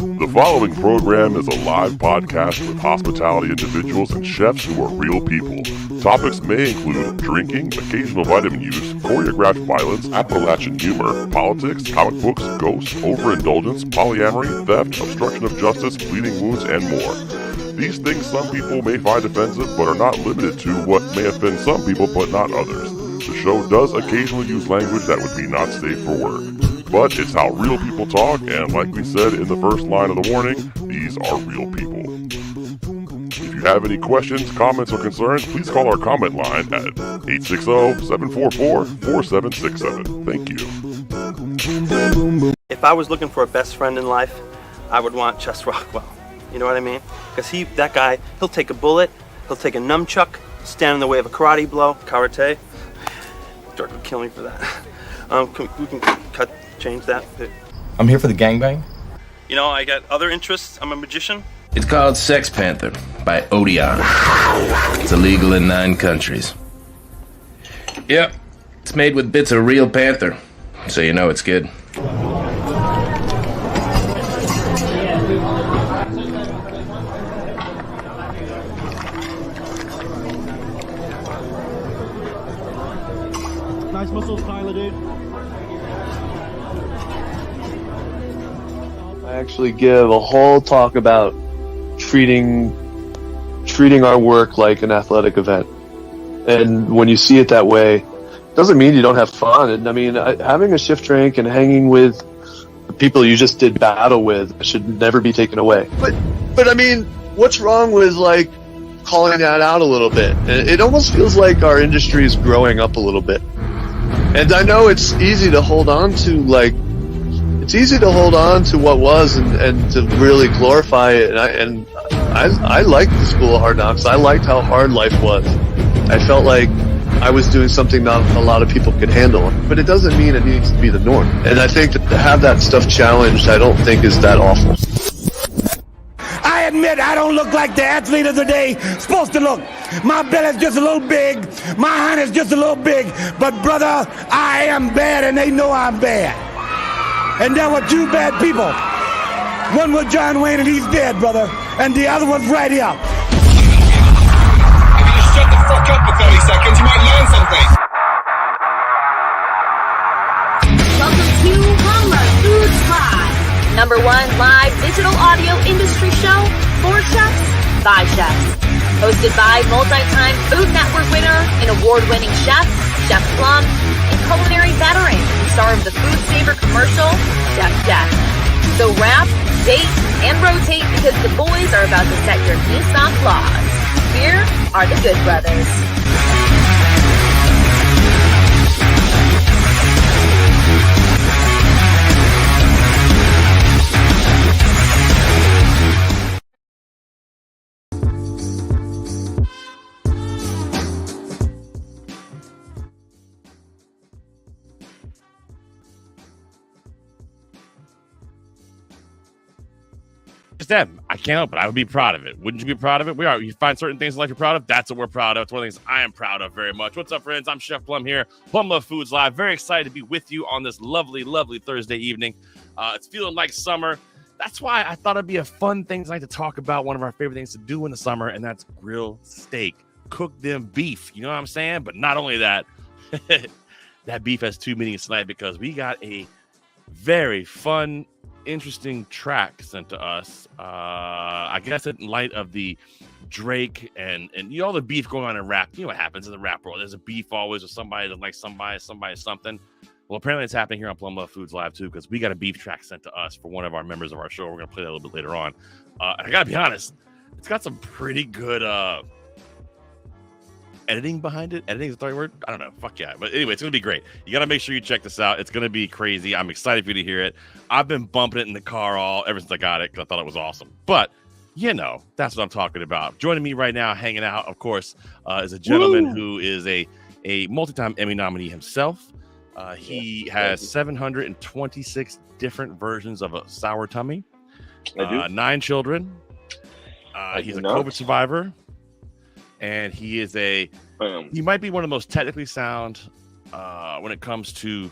The following program is a live podcast with hospitality individuals and chefs who are real people. Topics may include drinking, occasional vitamin use, choreographed violence, Appalachian humor, politics, comic books, ghosts, overindulgence, polyamory, theft, obstruction of justice, bleeding wounds, and more. These things some people may find offensive, but are not limited to what may offend some people but not others. The show does occasionally use language that would be not safe for work. But it's how real people talk, and like we said in the first line of the warning, these are real people. If you have any questions, comments, or concerns, please call our comment line at 860-744-4767. Thank you. If I was looking for a best friend in life, I would want Chess Rockwell. You know what I mean? Because that guy, he'll take a bullet, he'll take a nunchuck, stand in the way of a karate blow, karate. Dirk would kill me for that. We can change that. I'm here for the gangbang. You know, I got other interests. I'm a magician. It's called Sex Panther by Odeon. It's illegal in 9 countries. Yep, it's made with bits of real panther, so you know it's good. Nice muscles, Tyler, dude. I actually give a whole talk about treating our work like an athletic event. And when you see it that way, it doesn't mean you don't have fun. And I mean, having a shift drink and hanging with the people you just did battle with should never be taken away. But I mean, what's wrong with like calling that out a little bit? It almost feels like our industry is growing up a little bit. And I know it's easy to hold on to what was and to really glorify it. And I liked the School of Hard Knocks. I liked how hard life was. I felt like I was doing something not a lot of people could handle. But it doesn't mean it needs to be the norm. And I think that to have that stuff challenged, I don't think is that awful. I admit I don't look like the athlete of the day supposed to look. My belly's just a little big, my hand is just a little big, but brother, I am bad and they know I'm bad. And there were 2 bad people. One was John Wayne and he's dead, brother, and the other one's right here. If you just shut the fuck up for 30 seconds, you might learn something. Welcome to Plumluvfoods Live, #1 live digital audio industry show for chefs by chefs. Hosted by multi-time Food Network winner and award-winning chef, Chef Plum, and culinary veteran, star of the Food Saver commercial, Chef Jeff. So wrap, date, and rotate because the boys are about to set your Nissan laws. Here are the Good Brothers. Them. I can't help it. I would be proud of it. Wouldn't you be proud of it? We are. You find certain things in life you're proud of. That's what we're proud of. It's one of the things I am proud of very much. What's up, friends? I'm Chef Plum here. Plumluvfoods Live. Very excited to be with you on this lovely, lovely Thursday evening. It's feeling like summer. That's why I thought it'd be a fun thing tonight to talk about one of our favorite things to do in the summer, and that's grill steak. Cook them beef. You know what I'm saying? But not only that, that beef has 2 meanings tonight because we got a very fun, interesting track sent to us. I guess in light of the Drake and you know, all the beef going on in rap. You know what happens in the rap world. There's a beef always with somebody that likes somebody something. Well, apparently it's happening here on Plumluvfoods Live too, because we got a beef track sent to us for one of our members of our show. We're gonna play that a little bit later on. And I gotta be honest, it's got some pretty good editing behind it. Editing is the right word? I don't know. Fuck yeah. But anyway, it's going to be great. You got to make sure you check this out. It's going to be crazy. I'm excited for you to hear it. I've been bumping it in the car ever since I got it because I thought it was awesome. But, you know, that's what I'm talking about. Joining me right now, hanging out, of course, is a gentleman who is a multi-time Emmy nominee himself. He has 726 different versions of a sour tummy. 9 children. He's a COVID survivor. And he is he might be one of the most technically sound when it comes to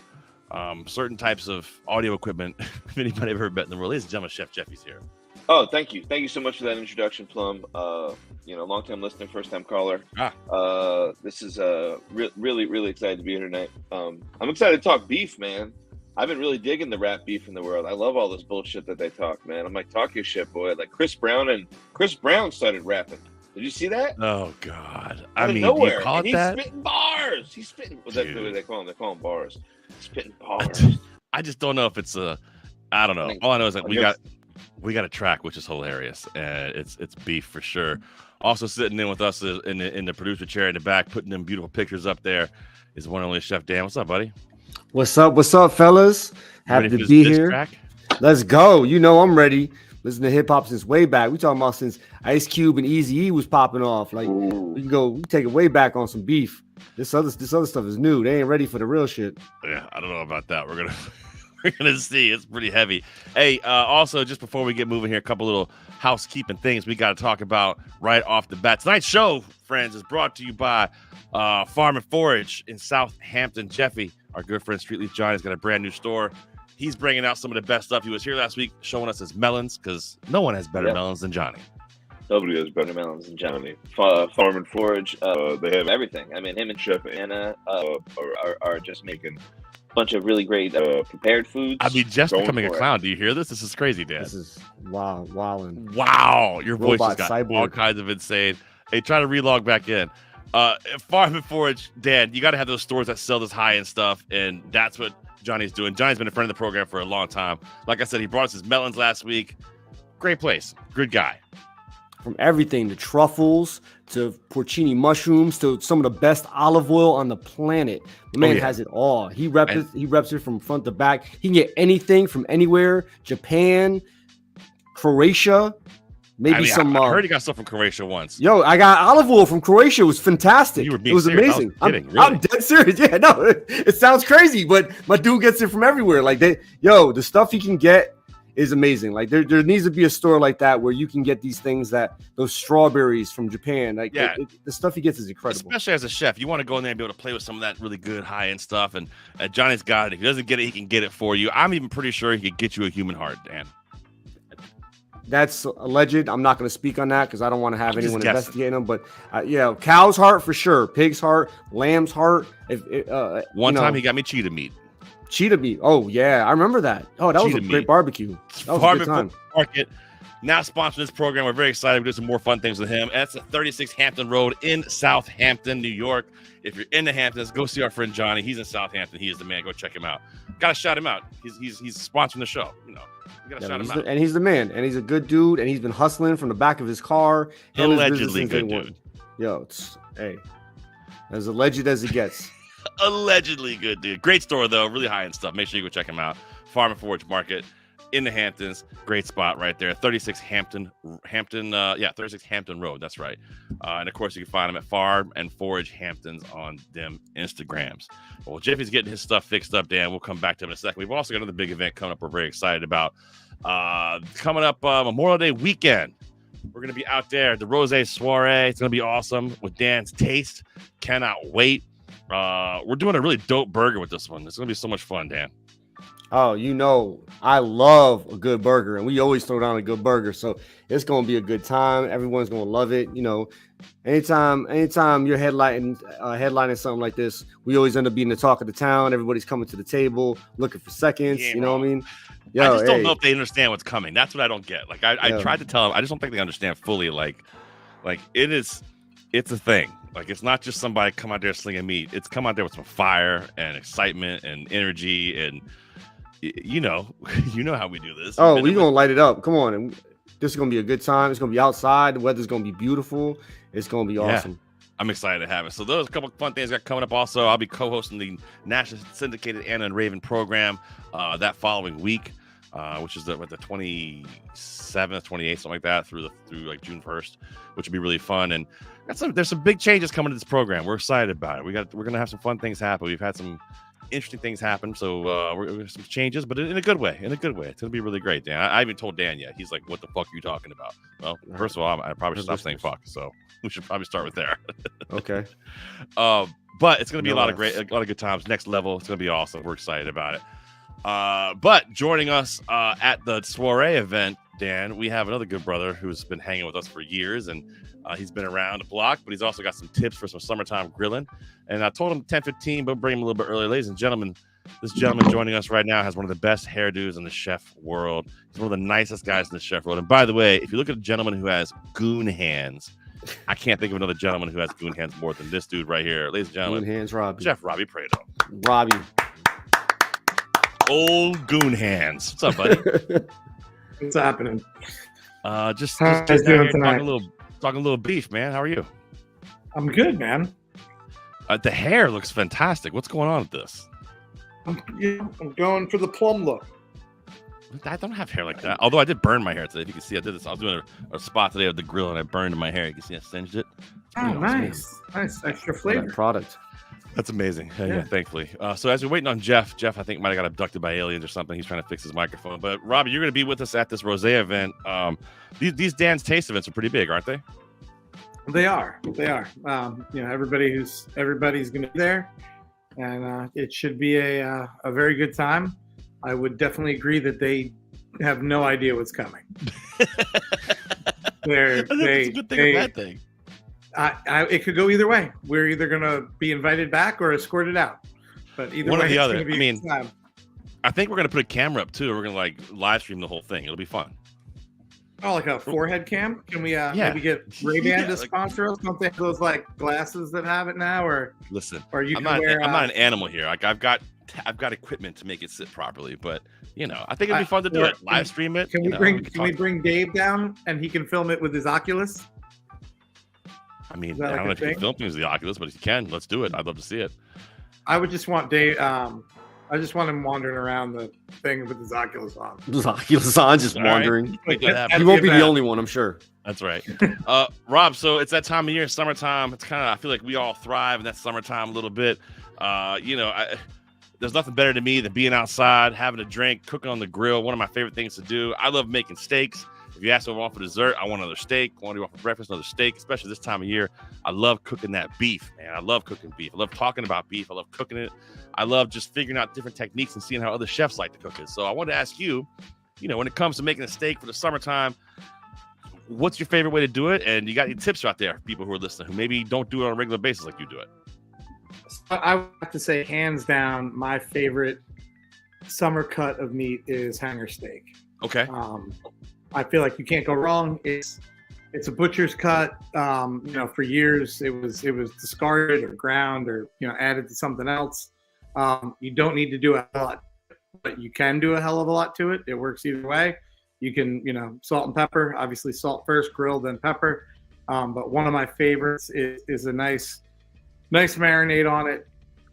certain types of audio equipment. If anybody ever bet in the world, ladies and gentlemen, Chef Jeffy's here. Oh, thank you. Thank you so much for that introduction, Plum. Long time listener, first time caller. This is really, really excited to be here tonight. I'm excited to talk beef, man. I've been really digging the rap beef in the world. I love all this bullshit that they talk, man. I'm like, talk your shit, boy. Like Chris Brown started rapping. Did you see that? Oh God! Out of mean, nowhere. do you call it he's that? spitting bars. He's spitting. What's that they call them? They call them bars. Spitting bars. I just don't know if it's a. I don't know. All I know is that we got a track, which is hilarious, and it's beef for sure. Also sitting in with us in the producer chair in the back, putting them beautiful pictures up there, is one and only Chef Dan. What's up, buddy? What's up, fellas? Happy to be here. Track? Let's go. You know I'm ready. Listen to hip hop since way back. We talking about since Ice Cube and Eazy-E was popping off. Like we take it way back on some beef. This other stuff is new. They ain't ready for the real shit. Yeah, I don't know about that. We're gonna see. It's pretty heavy. Hey, also just before we get moving here, a couple little housekeeping things we got to talk about right off the bat. Tonight's show, friends, is brought to you by Farm and Forage in Southampton. Jeffy, our good friend Street Leaf Johnny's got a brand new store. He's bringing out some of the best stuff. He was here last week showing us his melons because no one has better melons than Johnny. Nobody has better melons than Johnny. Farm and Forage, they have everything. I mean, him and Chef Anna are just making a bunch of really great prepared foods. I mean, just becoming a clown. Do you hear this? This is crazy, Dad. This is wow. Your voice has got cyborg. all kinds of insane. Hey, try to relog back in. Farm and Forage, Dan, you got to have those stores that sell this high-end stuff, and that's what Johnny's doing. Johnny's been a friend of the program for a long time. Like I said, he brought us his melons last week. Great place. Good guy. From everything to truffles to porcini mushrooms to some of the best olive oil on the planet. The man has it all. He reps it from front to back. He can get anything from anywhere. Japan, Croatia, maybe I heard he got stuff from Croatia once. Yo, I got olive oil from Croatia. It was fantastic. You were being it was serious. amazing. I'm dead serious. Yeah, no, it sounds crazy, but my dude gets it from everywhere. Like the stuff he can get is amazing. Like there needs to be a store like that where you can get these things those strawberries from Japan. Like the stuff he gets is incredible. Especially as a chef, you want to go in there and be able to play with some of that really good high-end stuff. And Johnny's got it. If he doesn't get it, he can get it for you. I'm even pretty sure he could get you a human heart, Dan. That's alleged. I'm not going to speak on that because I don't want to have anyone investigating them. But cow's heart for sure, pig's heart, lamb's heart. One time he got me cheetah meat. Cheetah meat. Oh yeah, I remember that. Oh, that was a great barbecue. That was a good time. Market now sponsoring this program. We're very excited to do some more fun things with him. That's at 36 Hampton Road in Southampton, New York. If you're in the Hamptons, go see our friend Johnny. He's in Southampton. He is the man. Go check him out. Gotta shout him out. He's sponsoring the show. You gotta shout him out. And he's the man. And he's a good dude. And he's been hustling from the back of his car. Allegedly good dude. Yo, as alleged as it gets. Allegedly good dude. Great store though, really high end stuff. Make sure you go check him out. Farm and Forage Market in the Hamptons. Great spot right there. 36 Hampton 36 Hampton Road. That's right. And of course you can find him at Farm and Forage Hamptons on them Instagrams. Well, Jeffy's getting his stuff fixed up, Dan. We'll come back to him in a second. We've also got another big event coming up we're very excited about. Coming up Memorial Day weekend. We're going to be out there at the Rose Soiree. It's going to be awesome with Dan's Taste. Cannot wait. We're doing a really dope burger with this one. It's going to be so much fun, Dan. Oh, I love a good burger, and we always throw down a good burger. So it's going to be a good time. Everyone's going to love it. Anytime you're headlining something like this, we always end up being the talk of the town. Everybody's coming to the table, looking for seconds. You know what I mean? I just don't know if they understand what's coming. That's what I don't get. Like I tried to tell them. I just don't think they understand fully. Like it's a thing. Like it's not just somebody come out there slinging meat. It's come out there with some fire and excitement and energy and you know how we do this. Oh, we're gonna light it up. Come on, and this is gonna be a good time. It's gonna be outside. The weather's gonna be beautiful. It's gonna be awesome. I'm excited to have it. So those are a couple of fun things got coming up. Also, I'll be co-hosting the national syndicated Anna and Raven program that following week, which is the 27th, 28th, something like that, through like June 1st, which would be really fun. And there's some big changes coming to this program. We're excited about it. We're gonna have some fun things happen. We've had some interesting things happen, so we're some changes, but in a good way. It's gonna be really great, Dan. I even told Dan yet. He's like, "What the fuck are you talking about?" Well, first of all, I probably should stop saying fuck, so we should probably start with there. Okay. But it's going to be a lot of good times. Next level. It's going to be awesome. We're excited about it. But joining us at the soiree event, Dan, we have another good brother who's been hanging with us for years, and he's been around the block, but he's also got some tips for some summertime grilling. And I told him 10:15, but bring him a little bit early. Ladies and gentlemen, this gentleman joining us right now has one of the best hairdos in the chef world. He's one of the nicest guys in the chef world. And by the way, if you look at a gentleman who has goon hands, I can't think of another gentleman who has goon hands more than this dude right here. Ladies and gentlemen, Goon hands, Robbie. Chef Robbie Prado. Robbie. Old goon hands. What's up, buddy? What's happening? Just How you doing tonight? talking a little beef, man. How are you? I'm good, man. The hair looks fantastic. What's going on with this? I'm going for the plum look. I don't have hair like that. Although I did burn my hair today. If you can see, I did this. I was doing a spot today with the grill, and I burned my hair. You can see I singed it. Oh, nice. Nice. Extra flavor. Product. That's amazing. Yeah, thankfully. So as we're waiting on Jeff, I think might have got abducted by aliens or something. He's trying to fix his microphone. But Robbie, you're going to be with us at this rosé event. These Dan's Taste events are pretty big, aren't they? They are. Everybody's going to be there, and it should be a very good time. I would definitely agree that they have no idea what's coming. It's a good thing or bad thing. It could go either way. We're either going to be invited back or escorted out. But either one way, or the it's other. going to be a good time. I think we're going to put a camera up too. We're going to live stream the whole thing. It'll be fun. Oh, like a forehead cam? Can we maybe get Ray-Ban to sponsor us? Don't they have those glasses that have it now? Or listen, or you I'm can wear. I'm not an animal here. I've got equipment to make it sit properly, but I think it'd be fun to do it. Live stream it. Can we bring Dave down and he can film it with his Oculus? I mean, I don't know if you can film things with the Oculus, but if you can, let's do it. I'd love to see it. I would just want Dave. I just want him wandering around the thing with his Oculus on. His Oculus on, just wandering. Right. He won't be the only one, I'm sure. That's right. Rob, so it's that time of year, summertime. It's I feel like we all thrive in that summertime a little bit. There's nothing better to me than being outside, having a drink, cooking on the grill. One of my favorite things to do. I love making steaks. If you ask me what I want for dessert, I want another steak. I want to do for breakfast, another steak, especially this time of year. I love cooking that beef, man. I love cooking beef. I love talking about beef. I love cooking it. I love just figuring out different techniques and seeing how other chefs like to cook it. So I wanted to ask you, when it comes to making a steak for the summertime, what's your favorite way to do it? And you got any tips out there for people who are listening who maybe don't do it on a regular basis like you do it? I would have to say, hands down, my favorite summer cut of meat is hanger steak. Okay. I feel like you can't go wrong. It's a butcher's cut. For years it was discarded or ground or added to something else. You don't need to do a lot, but you can do a hell of a lot to it. It works either way. You can salt and pepper. Obviously, salt first, grill, then pepper. But one of my favorites is a nice marinade on it,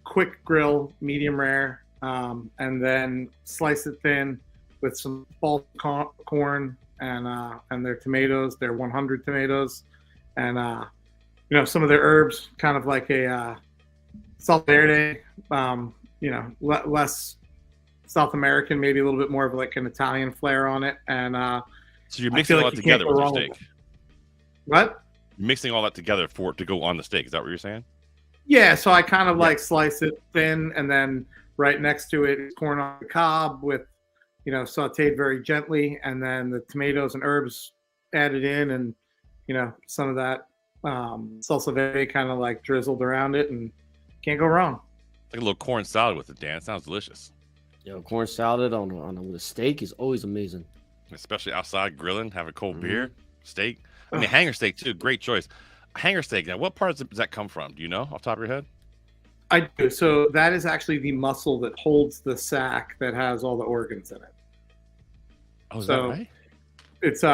quick grill, medium rare, and then slice it thin with some spalled corn and their tomatoes, their 100 tomatoes, and some of their herbs, kind of like a salsa verde, less South American, maybe a little bit more of like an Italian flair on it. And so you're mixing all that together with your steak. What? You're mixing all that together for it to go on the steak. Is that what you're saying? Yeah. So I kind of slice it thin, and then right next to it is corn on the cob with sauteed very gently, and then the tomatoes and herbs added in, and some of that salsa verde kind of drizzled around it, and can't go wrong. Like a little corn salad with it, Dan. It sounds delicious. Corn salad with a steak is always amazing. Especially outside grilling, have a cold beer, steak. I mean, hanger steak too. Great choice. Hanger steak. Now, what part does that come from? Do you know off the top of your head? I do. So that is actually the muscle that holds the sack that has all the organs in it. Oh, is that right? It's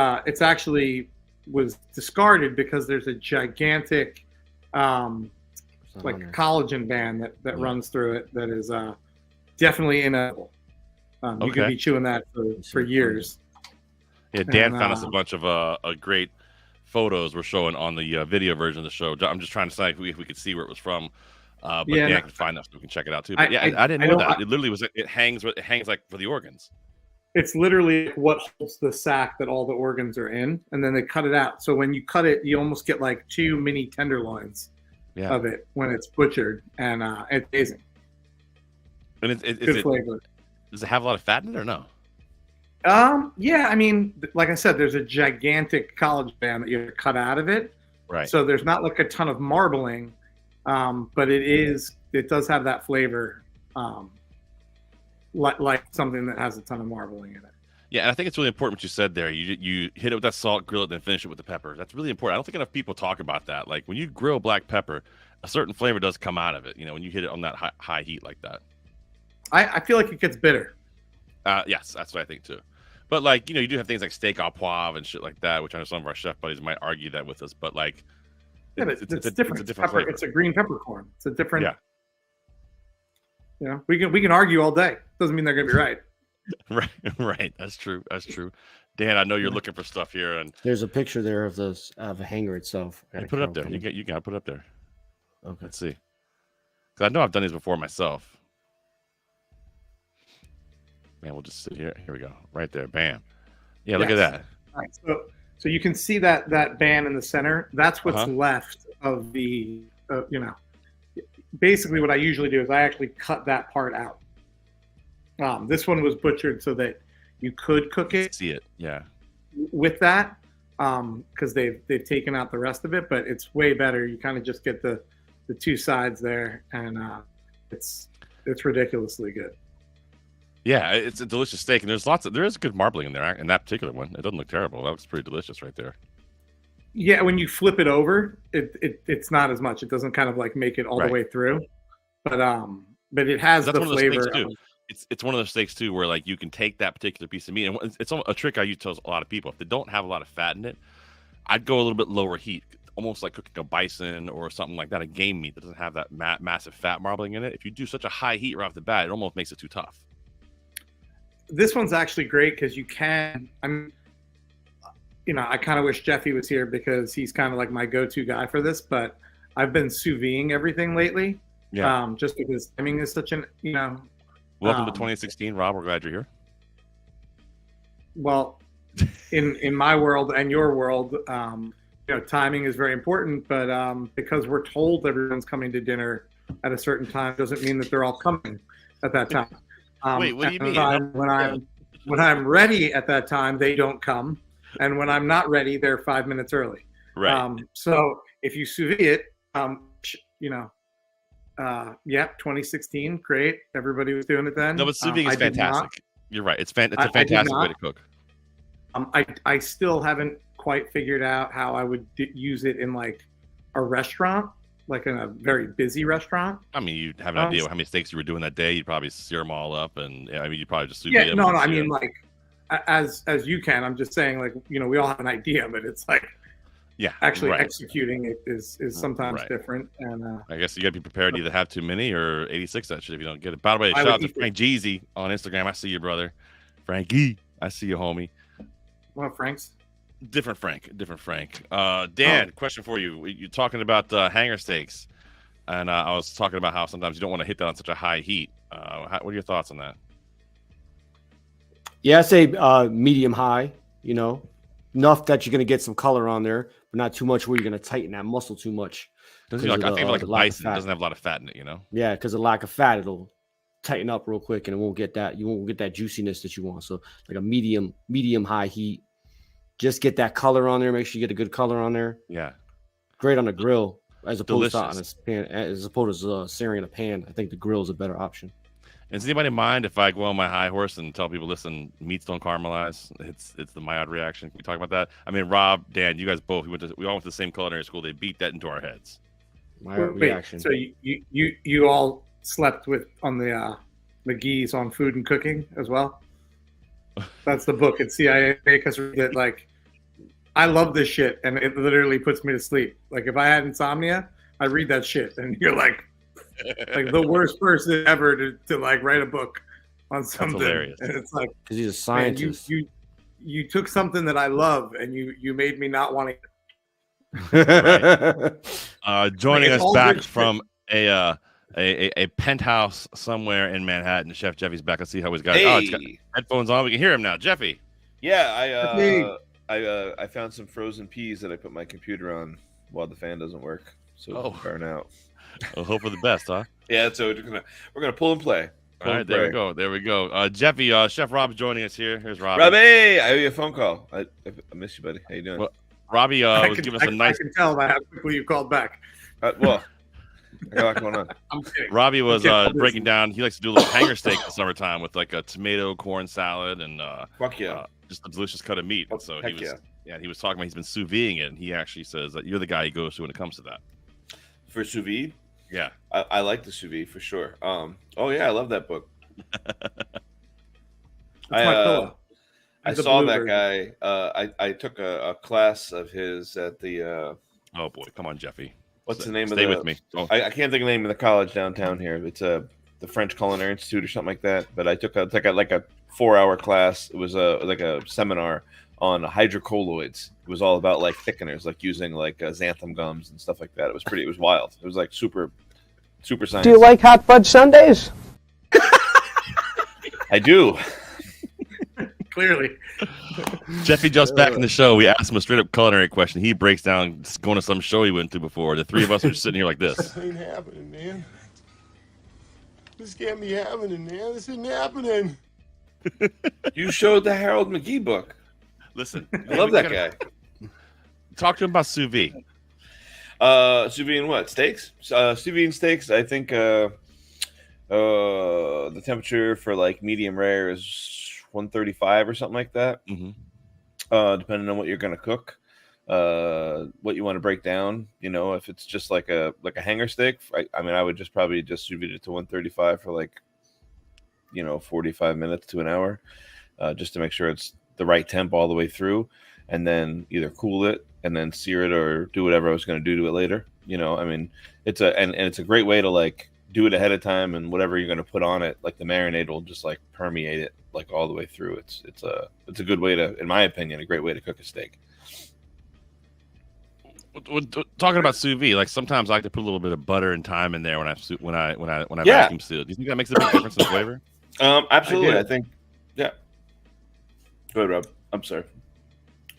actually was discarded because there's a gigantic collagen band that runs through it that is definitely inedible. You could be chewing that for years. Yeah, Dan found us a bunch of great photos we're showing on the video version of the show. I'm just trying to say if we could see where it was from. But Dan can find that so we can check it out too. But I didn't know that. It literally was. It hangs like for the organs. It's literally what holds the sack that all the organs are in, and then they cut it out. So when you cut it, you almost get like two mini tenderloins of it when it's butchered, and it's amazing. And Good flavor. Does it have a lot of fat in it or no? Yeah, I mean, like I said, there's a gigantic college band that you cut out of it. Right. So there's not like a ton of marbling, but it does have that flavor, like something that has a ton of marbling in it. Yeah, and I think it's really important what you said there. You hit it with that salt, grill it, then finish it with the pepper. That's really important. I don't think enough people talk about that. Like when you grill black pepper, a certain flavor does come out of it. You know, when you hit it on that high heat like that. I feel like it gets bitter. Yes, that's what I think too. But like, you know, you do have things like steak au poivre and shit like that, which I know some of our chef buddies might argue that with us. But like, yeah, it's different. It's a different flavor. It's a green peppercorn. It's a different. Yeah. You know, we can argue all day. Doesn't mean they're gonna be right. Right. That's true. Dan, I know you're looking for stuff here, and there's a picture there of the hanger itself. Put it up there. You gotta put it up there. Okay. Let's see. Because I know I've done these before myself. Man, we'll just sit here. Here we go. Right there. Bam. Yeah, look at that. All right. So you can see that band in the center. That's what's left of the, you know, basically what I usually do is I actually cut that part out. This one was butchered so that you could cook it. See it. Yeah. With that, because they've taken out the rest of it, but it's way better. You kind of just get the two sides there, and it's ridiculously good. Yeah, it's a delicious steak, and there is good marbling in there in that particular one. It doesn't look terrible. That looks pretty delicious right there. Yeah, when you flip it over, it's not as much. It doesn't kind of like make it all the way through, but it has the flavor. It's one of those steaks too, where like you can take that particular piece of meat, and it's a trick I use to a lot of people. If they don't have a lot of fat in it, I'd go a little bit lower heat, almost like cooking a bison or something like that, a game meat that doesn't have that massive fat marbling in it. If you do such a high heat right off the bat, it almost makes it too tough. This one's actually great because you can. You know, I kind of wish Jeffy was here because he's kind of like my go-to guy for this. But I've been sous videing everything lately. Yeah. Just because timing is such an, you know. Welcome to 2016, Rob. We're glad you're here. Well, in my world and your world, you know, timing is very important. But because we're told everyone's coming to dinner at a certain time, doesn't mean that they're all coming at that time. Wait, what do you mean? When I'm ready at that time, they don't come, and when I'm not ready, they're 5 minutes early. Right. So if you sous vide it, you know, 2016, great. Everybody was doing it then. No, but sous vide is fantastic. You're right. It's a fantastic way to cook. I still haven't quite figured out how I would use it in like a restaurant. Like in a very busy restaurant. I mean, you have an idea how many steaks you were doing that day. You'd probably sear them all up, and I mean, you probably just sous vide them. No. I mean, like as you can. I'm just saying, like, you know, we all have an idea, but it's like, actually executing it is sometimes different. And I guess you got to be prepared to either have too many or 86 that shit if you don't get it. By the way, shout out to Frank Jeezy on Instagram. I see you, brother. Frankie, I see you, homie. What, Frank's? Different Frank. Dan, question for you. You're talking about hanger steaks, and I was talking about how sometimes you don't want to hit that on such a high heat. What are your thoughts on that? Yeah, I say medium high. You know, enough that you're going to get some color on there, but not too much where you're going to tighten that muscle too much. I think like a bison doesn't have a lot of fat in it. You know. Yeah, because of lack of fat, it'll tighten up real quick, and it won't get that. You won't get that juiciness that you want. So like a medium high heat. Just get that color on there. Make sure you get a good color on there. Yeah, great on the grill as opposed to on a pan, as opposed to searing in a pan. I think the grill is a better option. And does anybody mind if I go on my high horse and tell people, listen, meats don't caramelize? It's the Maillard reaction. Can we talk about that? I mean, Rob, Dan, you guys both. We all went to the same culinary school. They beat that into our heads. Maillard reaction. So you all slept on the McGee's on food and cooking as well. That's the book at CIA because that like. I love this shit, and it literally puts me to sleep. Like if I had insomnia, I read that shit, and you're like the worst person ever to like write a book on something. That's hilarious. And it's like because he's a scientist. Man, you took something that I love, and you made me not want to. Right. Joining us back from a penthouse somewhere in Manhattan, Chef Jeffy's back. Let's see how he's got. He's got headphones on. We can hear him now, Jeffy. Yeah, I found some frozen peas that I put my computer on while the fan doesn't work. so burn out. I'll hope for the best, huh? Yeah, so we're gonna pull and play. All right, there we go. There we go. Jeffy, Chef Rob's joining us here. Here's Robbie. Robbie, I owe you a phone call. I miss you, buddy. How you doing? Well, Robbie was giving us a nice. I can tell by how quickly you called back. Well, I got a lot going on. I'm kidding. Robbie was breaking down. He likes to do a little hanger steak in the summertime with like a tomato corn salad and fuck yeah, just a delicious cut of meat. And so he was, he was talking about he's been sous videing it, and he actually says that you're the guy he goes to when it comes to that. For sous vide? Yeah, I like the sous vide for sure. Oh yeah, I love that book. I saw that guy. I took a class of his at the. Oh boy, come on, Jeffy. What's the name Stay of the? with me. Oh. I can't think of the name of the college downtown here. It's the French Culinary Institute or something like that. But I took a 4-hour class. It was like a seminar on hydrocolloids. It was all about like thickeners, like using like xanthan gums and stuff like that. It was wild. It was like super science. Do you like hot fudge sundaes? I do. Clearly. Jeffy just back in the show. We asked him a straight up culinary question. He breaks down going to some show he went to before. The three of us are just sitting here like this. This ain't happening, man. This can't be happening, man. This isn't happening. You showed the Harold McGee book. Listen, I love that guy. Talk to him about sous vide. Sous vide and what? Steaks? Sous vide and steaks, I think the temperature for like medium rare is 135 or something like that. Mm-hmm. Depending on what you're going to cook, what you want to break down. You know, if it's just like a hanger steak, I mean, I would just probably just sous vide it to 135 for like, 45 minutes to an hour, just to make sure it's the right temp all the way through, and then either cool it and then sear it or do whatever I was going to do to it later. I mean, it's a great way to like do it ahead of time, and whatever you're going to put on it, like the marinade will just like permeate it like all the way through. It's a good way to, in my opinion, a great way to cook a steak. Talking about sous vide, like sometimes I like to put a little bit of butter and thyme in there when I vacuum seal. Do you think that makes a big difference in flavor? Absolutely. I think, yeah. Go ahead, Rob. I'm sorry.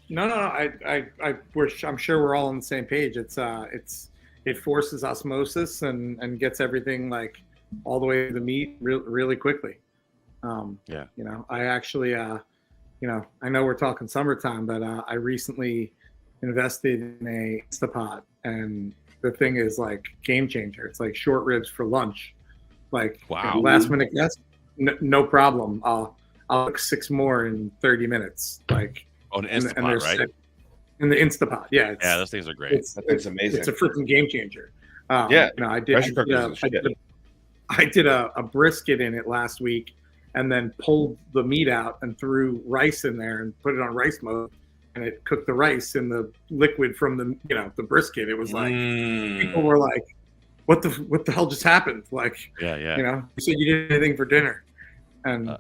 No. I'm sure we're all on the same page. It forces osmosis and gets everything like all the way to the meat really quickly. Yeah. I actually, I know we're talking summertime, but I recently invested in a Instapot, and the thing is like game changer. It's like short ribs for lunch. Like, wow. Last minute guess, no problem. I'll cook 6 more in 30 minutes. Like on Instapot, right? In the Instapot, yeah. Yeah, those things are great. It's amazing. It's a freaking game changer. I did a brisket in it last week, and then pulled the meat out and threw rice in there and put it on rice mode, and it cooked the rice in the liquid from the brisket. It was like people were like, "What the hell just happened?" Like, yeah. You said you didn't do anything for dinner, and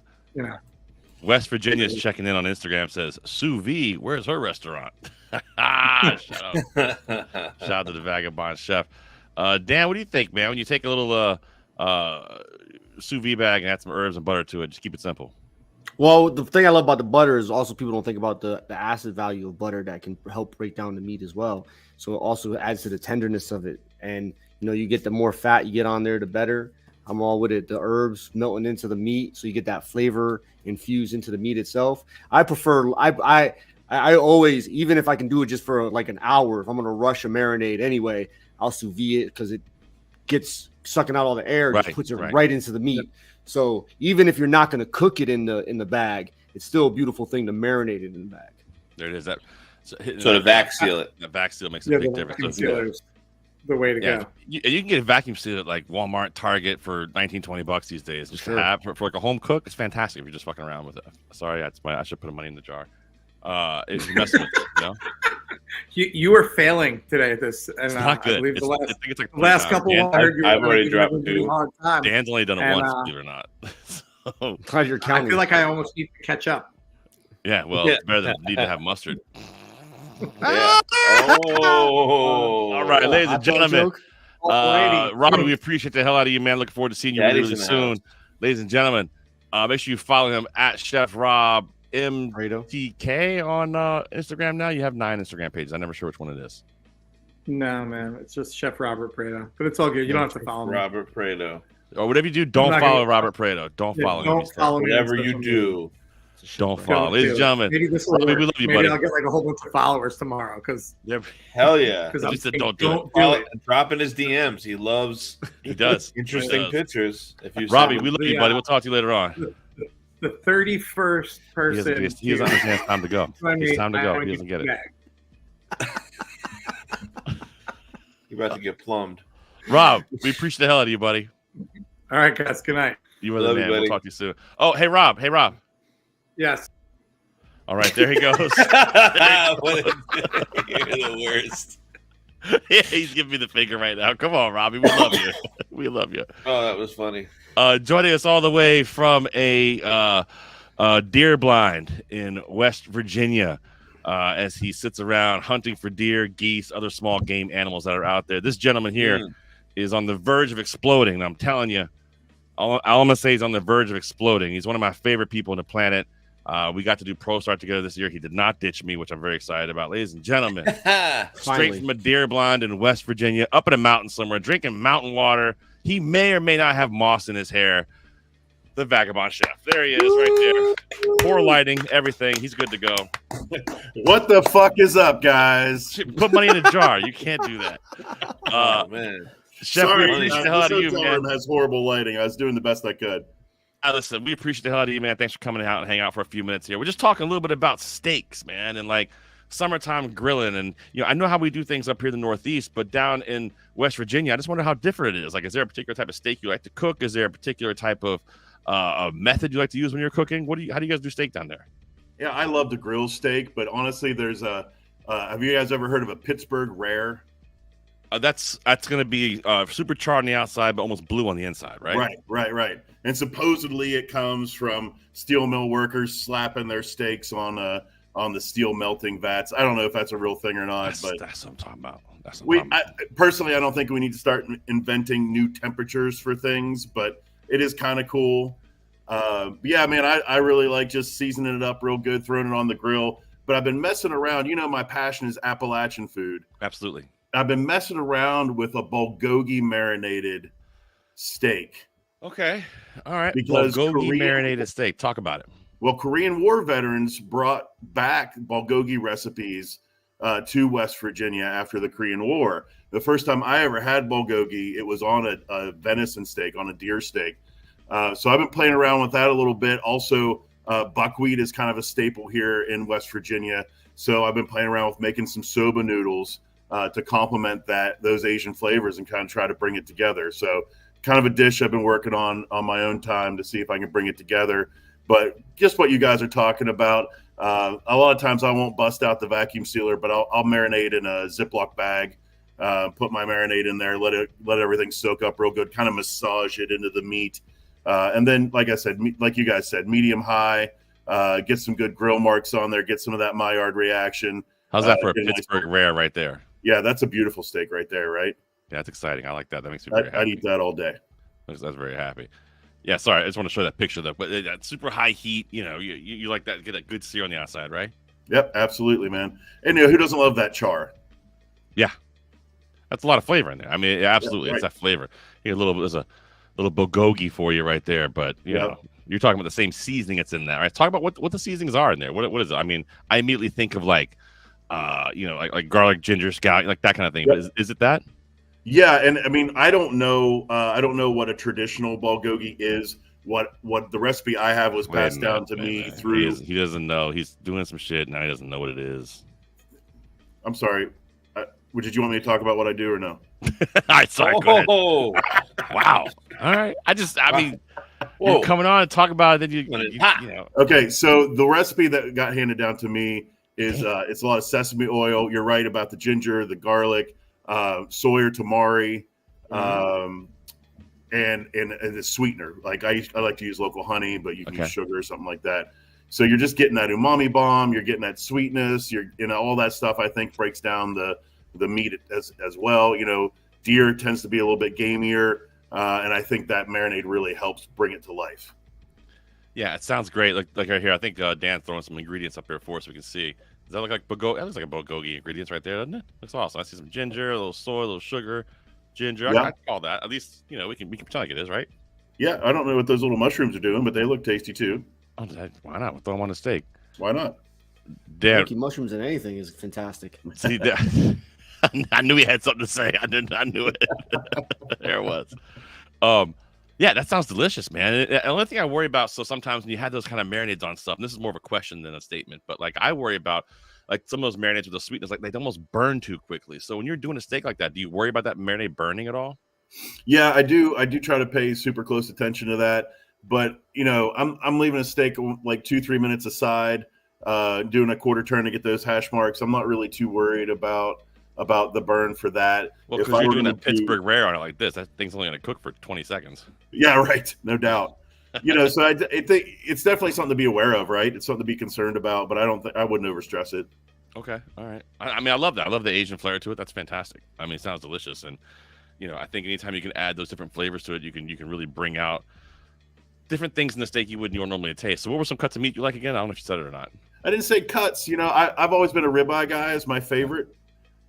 West Virginia is checking in on Instagram. Says sous vide, where's her restaurant? Shout out to the Vagabond Chef. Dan, what do you think, man? When you take a little sous vide bag and add some herbs and butter to it, just keep it simple. Well, the thing I love about the butter is also people don't think about the acid value of butter that can help break down the meat as well. So it also adds to the tenderness of it. And, you get the more fat you get on there, the better. I'm all with it. The herbs melting into the meat, so you get that flavor infused into the meat itself. I prefer, I always, even if I can do it just for like an hour, if I'm going to rush a marinade anyway, I'll sous vide it because it gets sucking out all the air, just puts it right into the meat. So even if you're not going to cook it in the bag, it's still a beautiful thing to marinate it in the bag. There it is. So to vac seal it. The vac seal makes a big difference. The way to go. You can get a vacuum seal at like Walmart, Target for $19-20 these days. Just to have for like a home cook, it's fantastic if you're just fucking around with it. Sorry, I should put money in the jar. It's messing with it, You were failing today at this, and it's not good. I believe I think it's like the last couple. I've already dropped 2. Dan's only done it once, believe it or not. So, I feel like I almost need to catch up. Yeah, well, it's better than need to have mustard. Yeah. All right, ladies and gentlemen. Robbie, we appreciate the hell out of you, man. Looking forward to seeing you really soon. Ladies and gentlemen, make sure you follow him at Chef Rob MTK on Instagram now. You have 9 Instagram pages. I'm never sure which one it is. No, man, it's just Chef Robert Prado, but it's all good. You don't have to follow me. Robert Prado. Or whatever you do, don't follow Robert Prado. Don't follow him. Don't follow me. Whatever you do, don't follow. Ladies and gentlemen, maybe this will Robbie, work. we love you, Maybe buddy. I'll get like a whole bunch of followers tomorrow because hell yeah. I just said don't do don't it. do it. Drop in his DMs. He loves. He does. Interesting He does. pictures. If you Robbie, send we them. love you, buddy. We'll talk to you later on. The 31st person. He doesn't understand it's time to go. It's time to go. He doesn't get it. You're about to get plumbed. Rob, we appreciate the hell out of you, buddy. All right, guys. Good night. You are the man. We'll talk to you soon. Oh, hey, Rob. Hey, Rob. Yes. All right, there he goes. You're the worst. Yeah, he's giving me the finger right now. Come on, Robbie. We love you. We love you. Oh, that was funny. Joining us all the way from a deer blind in West Virginia, as he sits around hunting for deer, geese, other small game animals that are out there. This gentleman here is on the verge of exploding. And I'm telling you, all I'm going to say is on the verge of exploding. He's one of my favorite people on the planet. We got to do Pro Start together this year. He did not ditch me, which I'm very excited about. Ladies and gentlemen, straight from a deer blind in West Virginia, up in a mountain somewhere, drinking mountain water. He may or may not have moss in his hair. The Vagabond Chef. There he is right there. Poor lighting, everything. He's good to go. What the fuck is up, guys? Put money in a jar. You can't do that. Oh, man. Chef, Sorry, we appreciate the hell this out of you, hotel man. room has horrible lighting. I was doing the best I could. Listen, we appreciate the hell out of you, man. Thanks for coming out and hanging out for a few minutes here. We're just talking a little bit about steaks, man, and like summertime grilling. And, I know how we do things up here in the Northeast, but down in West Virginia, I just wonder how different it is. Like, is there a particular type of steak you like to cook? Is there a particular type of a method you like to use when you're cooking? How do you guys do steak down there? Yeah, I love to grill steak, but honestly, there's have you guys ever heard of a Pittsburgh Rare? That's going to be super charred on the outside, but almost blue on the inside, right? Right. And supposedly it comes from steel mill workers slapping their steaks on the steel melting vats. I don't know if that's a real thing or not, but that's what I'm talking about. Personally, I don't think we need to start inventing new temperatures for things, but it is kind of cool. Yeah, man, I really like just seasoning it up real good, throwing it on the grill. But I've been messing around. My passion is Appalachian food. Absolutely. I've been messing around with a bulgogi marinated steak. Okay. All right. Because bulgogi marinated steak. Talk about it. Well, Korean War veterans brought back bulgogi recipes to West Virginia after the Korean War. The first time I ever had bulgogi, it was on a venison steak, on a deer steak. So I've been playing around with that a little bit. Also, buckwheat is kind of a staple here in West Virginia. So I've been playing around with making some soba noodles to complement those Asian flavors and kind of try to bring it together. So kind of a dish I've been working on my own time to see if I can bring it together. But just what you guys are talking about, a lot of times I won't bust out the vacuum sealer, but I'll marinate in a Ziploc bag, put my marinade in there, let everything soak up real good, kind of massage it into the meat. And then, like I said, like you guys said, medium high, get some good grill marks on there, get some of that Maillard reaction. How's that for a Pittsburgh Rare right there? Yeah, that's a beautiful steak right there, right? Yeah, that's exciting. I like that. That makes me very happy. I'd eat that all day. That's very happy. Yeah, sorry. I just want to show that picture, though. But that super high heat, you like that, get a good sear on the outside, right? Yep, absolutely, man. And who doesn't love that char? Yeah. That's a lot of flavor in there. I mean, absolutely. Yeah, right. It's that flavor. There's a little bulgogi for you right there, but you know, you're talking about the same seasoning that's in there, right? Talk about what the seasonings are in there. What is it? I mean, I immediately think of like garlic, ginger, scallion, like that kind of thing. Yep. But is it that? Yeah, and I mean, I don't know what a traditional bulgogi is. What the recipe I have was passed down to me through. He doesn't know. He's doing some shit now. He doesn't know what it is. I'm sorry. Did you want me to talk about what I do or no? All right, sorry. Go ahead. Wow. All right. I mean, you're coming on and talk about it. Then you know. Okay, so the recipe that got handed down to me is it's a lot of sesame oil. You're right about the ginger, the garlic, soy or tamari, and the sweetener. Like I like to use local honey, but you can use sugar or something like that. So you're just getting that umami bomb. You're getting that sweetness. All that stuff. I think breaks down the meat as well. Deer tends to be a little bit gamier, and I think that marinade really helps bring it to life. Yeah, it sounds great. Like right here, I think Dan's throwing some ingredients up here for us so we can see. Does that look like bulgogi? That looks like a bulgogi ingredients right there, doesn't it? Looks awesome. I see some ginger, a little soy, a little sugar, ginger. Yeah. I'd call that. At least, we can pretend like it is, right? Yeah, I don't know what those little mushrooms are doing, but they look tasty too. Oh, why not? We'll throw them on a steak. Why not? Damn. Making mushrooms in anything is fantastic. See, I knew he had something to say. I knew it. There it was. Yeah, that sounds delicious, man. The only thing I worry about, so sometimes when you have those kind of marinades on stuff, and this is more of a question than a statement, but like I worry about like some of those marinades with the sweetness, like they almost burn too quickly. So when you're doing a steak like that, do you worry about that marinade burning at all? Yeah, I do. I do try to pay super close attention to that. But I'm leaving a steak like 2-3 minutes aside, doing a quarter turn to get those hash marks. I'm not really too worried about the burn for that. Well, because you're doing a Pittsburgh rare on it like this, that thing's only going to cook for 20 seconds. Yeah, right. No doubt. So I think it's definitely something to be aware of, right? It's something to be concerned about, but I wouldn't overstress it. Okay, all right. I mean, I love that. I love the Asian flair to it. That's fantastic. I mean, it sounds delicious, and I think anytime you can add those different flavors to it, you can really bring out different things in the steak you wouldn't normally taste. So, what were some cuts of meat you like again? I don't know if you said it or not. I didn't say cuts. I've always been a ribeye guy as my favorite.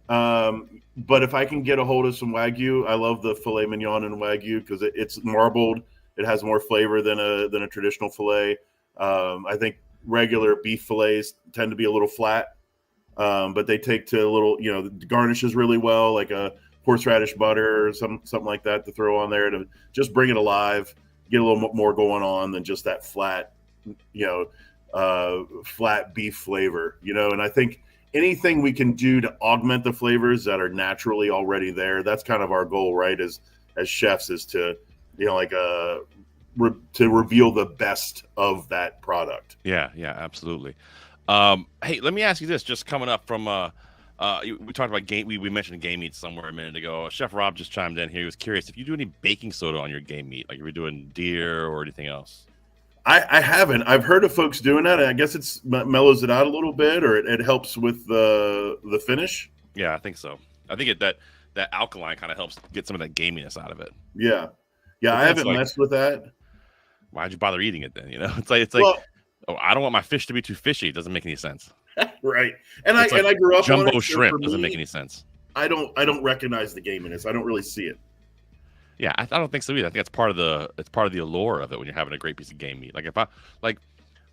But if I can get a hold of some Wagyu, I love the filet mignon and Wagyu because it's marbled. It has more flavor than a traditional filet. I think regular beef fillets tend to be a little flat, but they take to a little, garnishes really well, like a horseradish butter or something like that to throw on there to just bring it alive, get a little more going on than just that flat, flat beef flavor, and I think anything we can do to augment the flavors that are naturally already there, that's kind of our goal, right? As chefs is to, to reveal the best of that product. Yeah, absolutely. Hey, let me ask you this, just coming up from, we talked about game. We mentioned game meat somewhere a minute ago. Chef Rob just chimed in here. He was curious if you do any baking soda on your game meat, like if you're doing deer or anything else. I haven't. I've heard of folks doing that. I guess it's mellows it out a little bit, or it helps with the finish. Yeah, I think so. I think that alkaline kind of helps get some of that gaminess out of it. Yeah. I haven't messed with that. Why'd you bother eating it then? It's like, I don't want my fish to be too fishy. It doesn't make any sense. Right. And I grew up jumbo on it, shrimp doesn't make any sense. I don't recognize the gaminess. I don't really see it. Yeah, I don't think so either. I think it's part of the allure of it when you're having a great piece of game meat. Like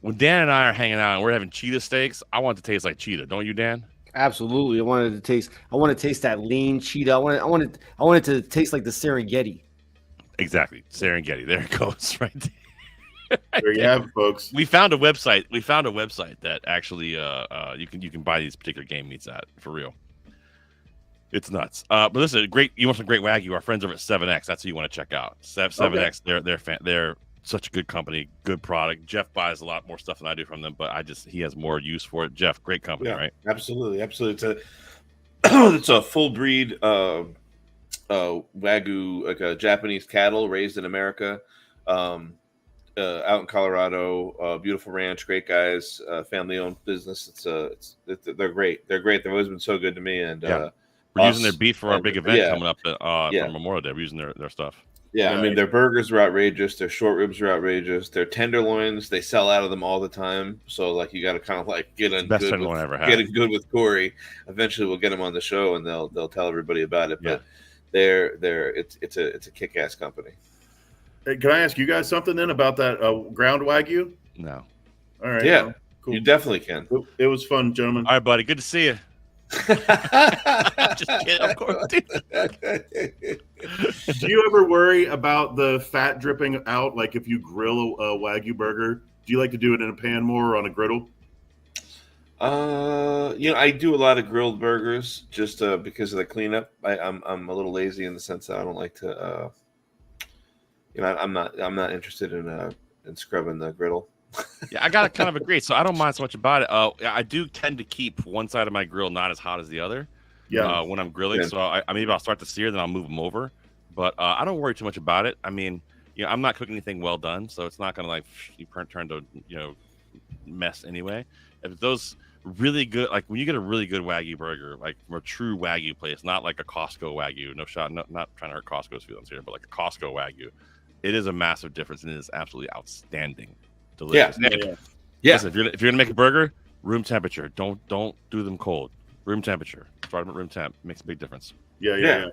when Dan and I are hanging out and we're having cheetah steaks, I want it to taste like cheetah, don't you, Dan? Absolutely. I want to taste that lean cheetah. I want it to taste like the Serengeti. Exactly. Serengeti. There it goes right there. There you have it, folks. We found a website that actually you can buy these particular game meats at, for real. It's nuts. But listen, you want some great Wagyu? Our friends over at 7X, that's who you want to check out. 7X, okay. They're such a good company, good product. Jeff buys a lot more stuff than I do from them, but he has more use for it. Jeff, great company, right? Absolutely. It's a full breed Wagyu, like a Japanese cattle raised in America, out in Colorado. Beautiful ranch, great guys, family owned business. They're great. They're great. They've always been so good to me, and we're using their beef for our big event coming up for Memorial Day. We're using their stuff. Yeah, I mean, their burgers are outrageous. Their short ribs are outrageous. Their tenderloins, they sell out of them all the time. So, like, you got to kind of like get in good with Corey. Eventually, we'll get them on the show, and they'll tell everybody about it. Yeah. But it's a kick-ass company. Hey, can I ask you guys something then about that ground Wagyu? No. All right. Yeah, well, cool. You definitely can. It was fun, gentlemen. All right, buddy. Good to see you. Just kidding, of course. Do you ever worry about the fat dripping out? Like if you grill a Wagyu burger, do you like to do it in a pan more or on a griddle? I do a lot of grilled burgers just because of the cleanup. I'm a little lazy in the sense that I don't like to. I'm not interested in scrubbing the griddle. Yeah, I gotta kind of agree. So I don't mind so much about it. I do tend to keep one side of my grill not as hot as the other. Yeah. When I'm grilling, so I maybe I'll start to sear, then I'll move them over. But I don't worry too much about it. I mean, I'm not cooking anything well done, so it's not gonna like turn to mess anyway. If those really good, like when you get a really good Wagyu burger, like from a true Wagyu place, not like a Costco Wagyu. No shot, not trying to hurt Costco's feelings here, but like a Costco Wagyu, it is a massive difference and it is absolutely outstanding. Delicious. Yeah. Listen, if you're gonna make a burger, Room temperature. Don't do them cold. Room temperature. Start them at room temp. Makes a big difference. Yeah.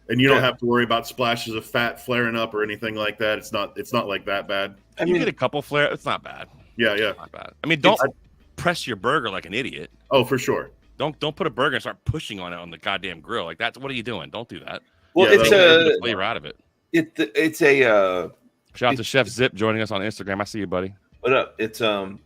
And you don't have to worry about splashes of fat flaring up or anything like that. It's not like that bad. You get a couple flare. It's not bad. Yeah. Not bad. I mean, don't press your burger like an idiot. Oh, for sure. Don't put a burger and start pushing on it on the goddamn grill. Like that's what are you doing? Don't do that. Well, it's the flavor out of it. It's a shout out to Chef Zip joining us on Instagram. I see you, buddy. What up? It's a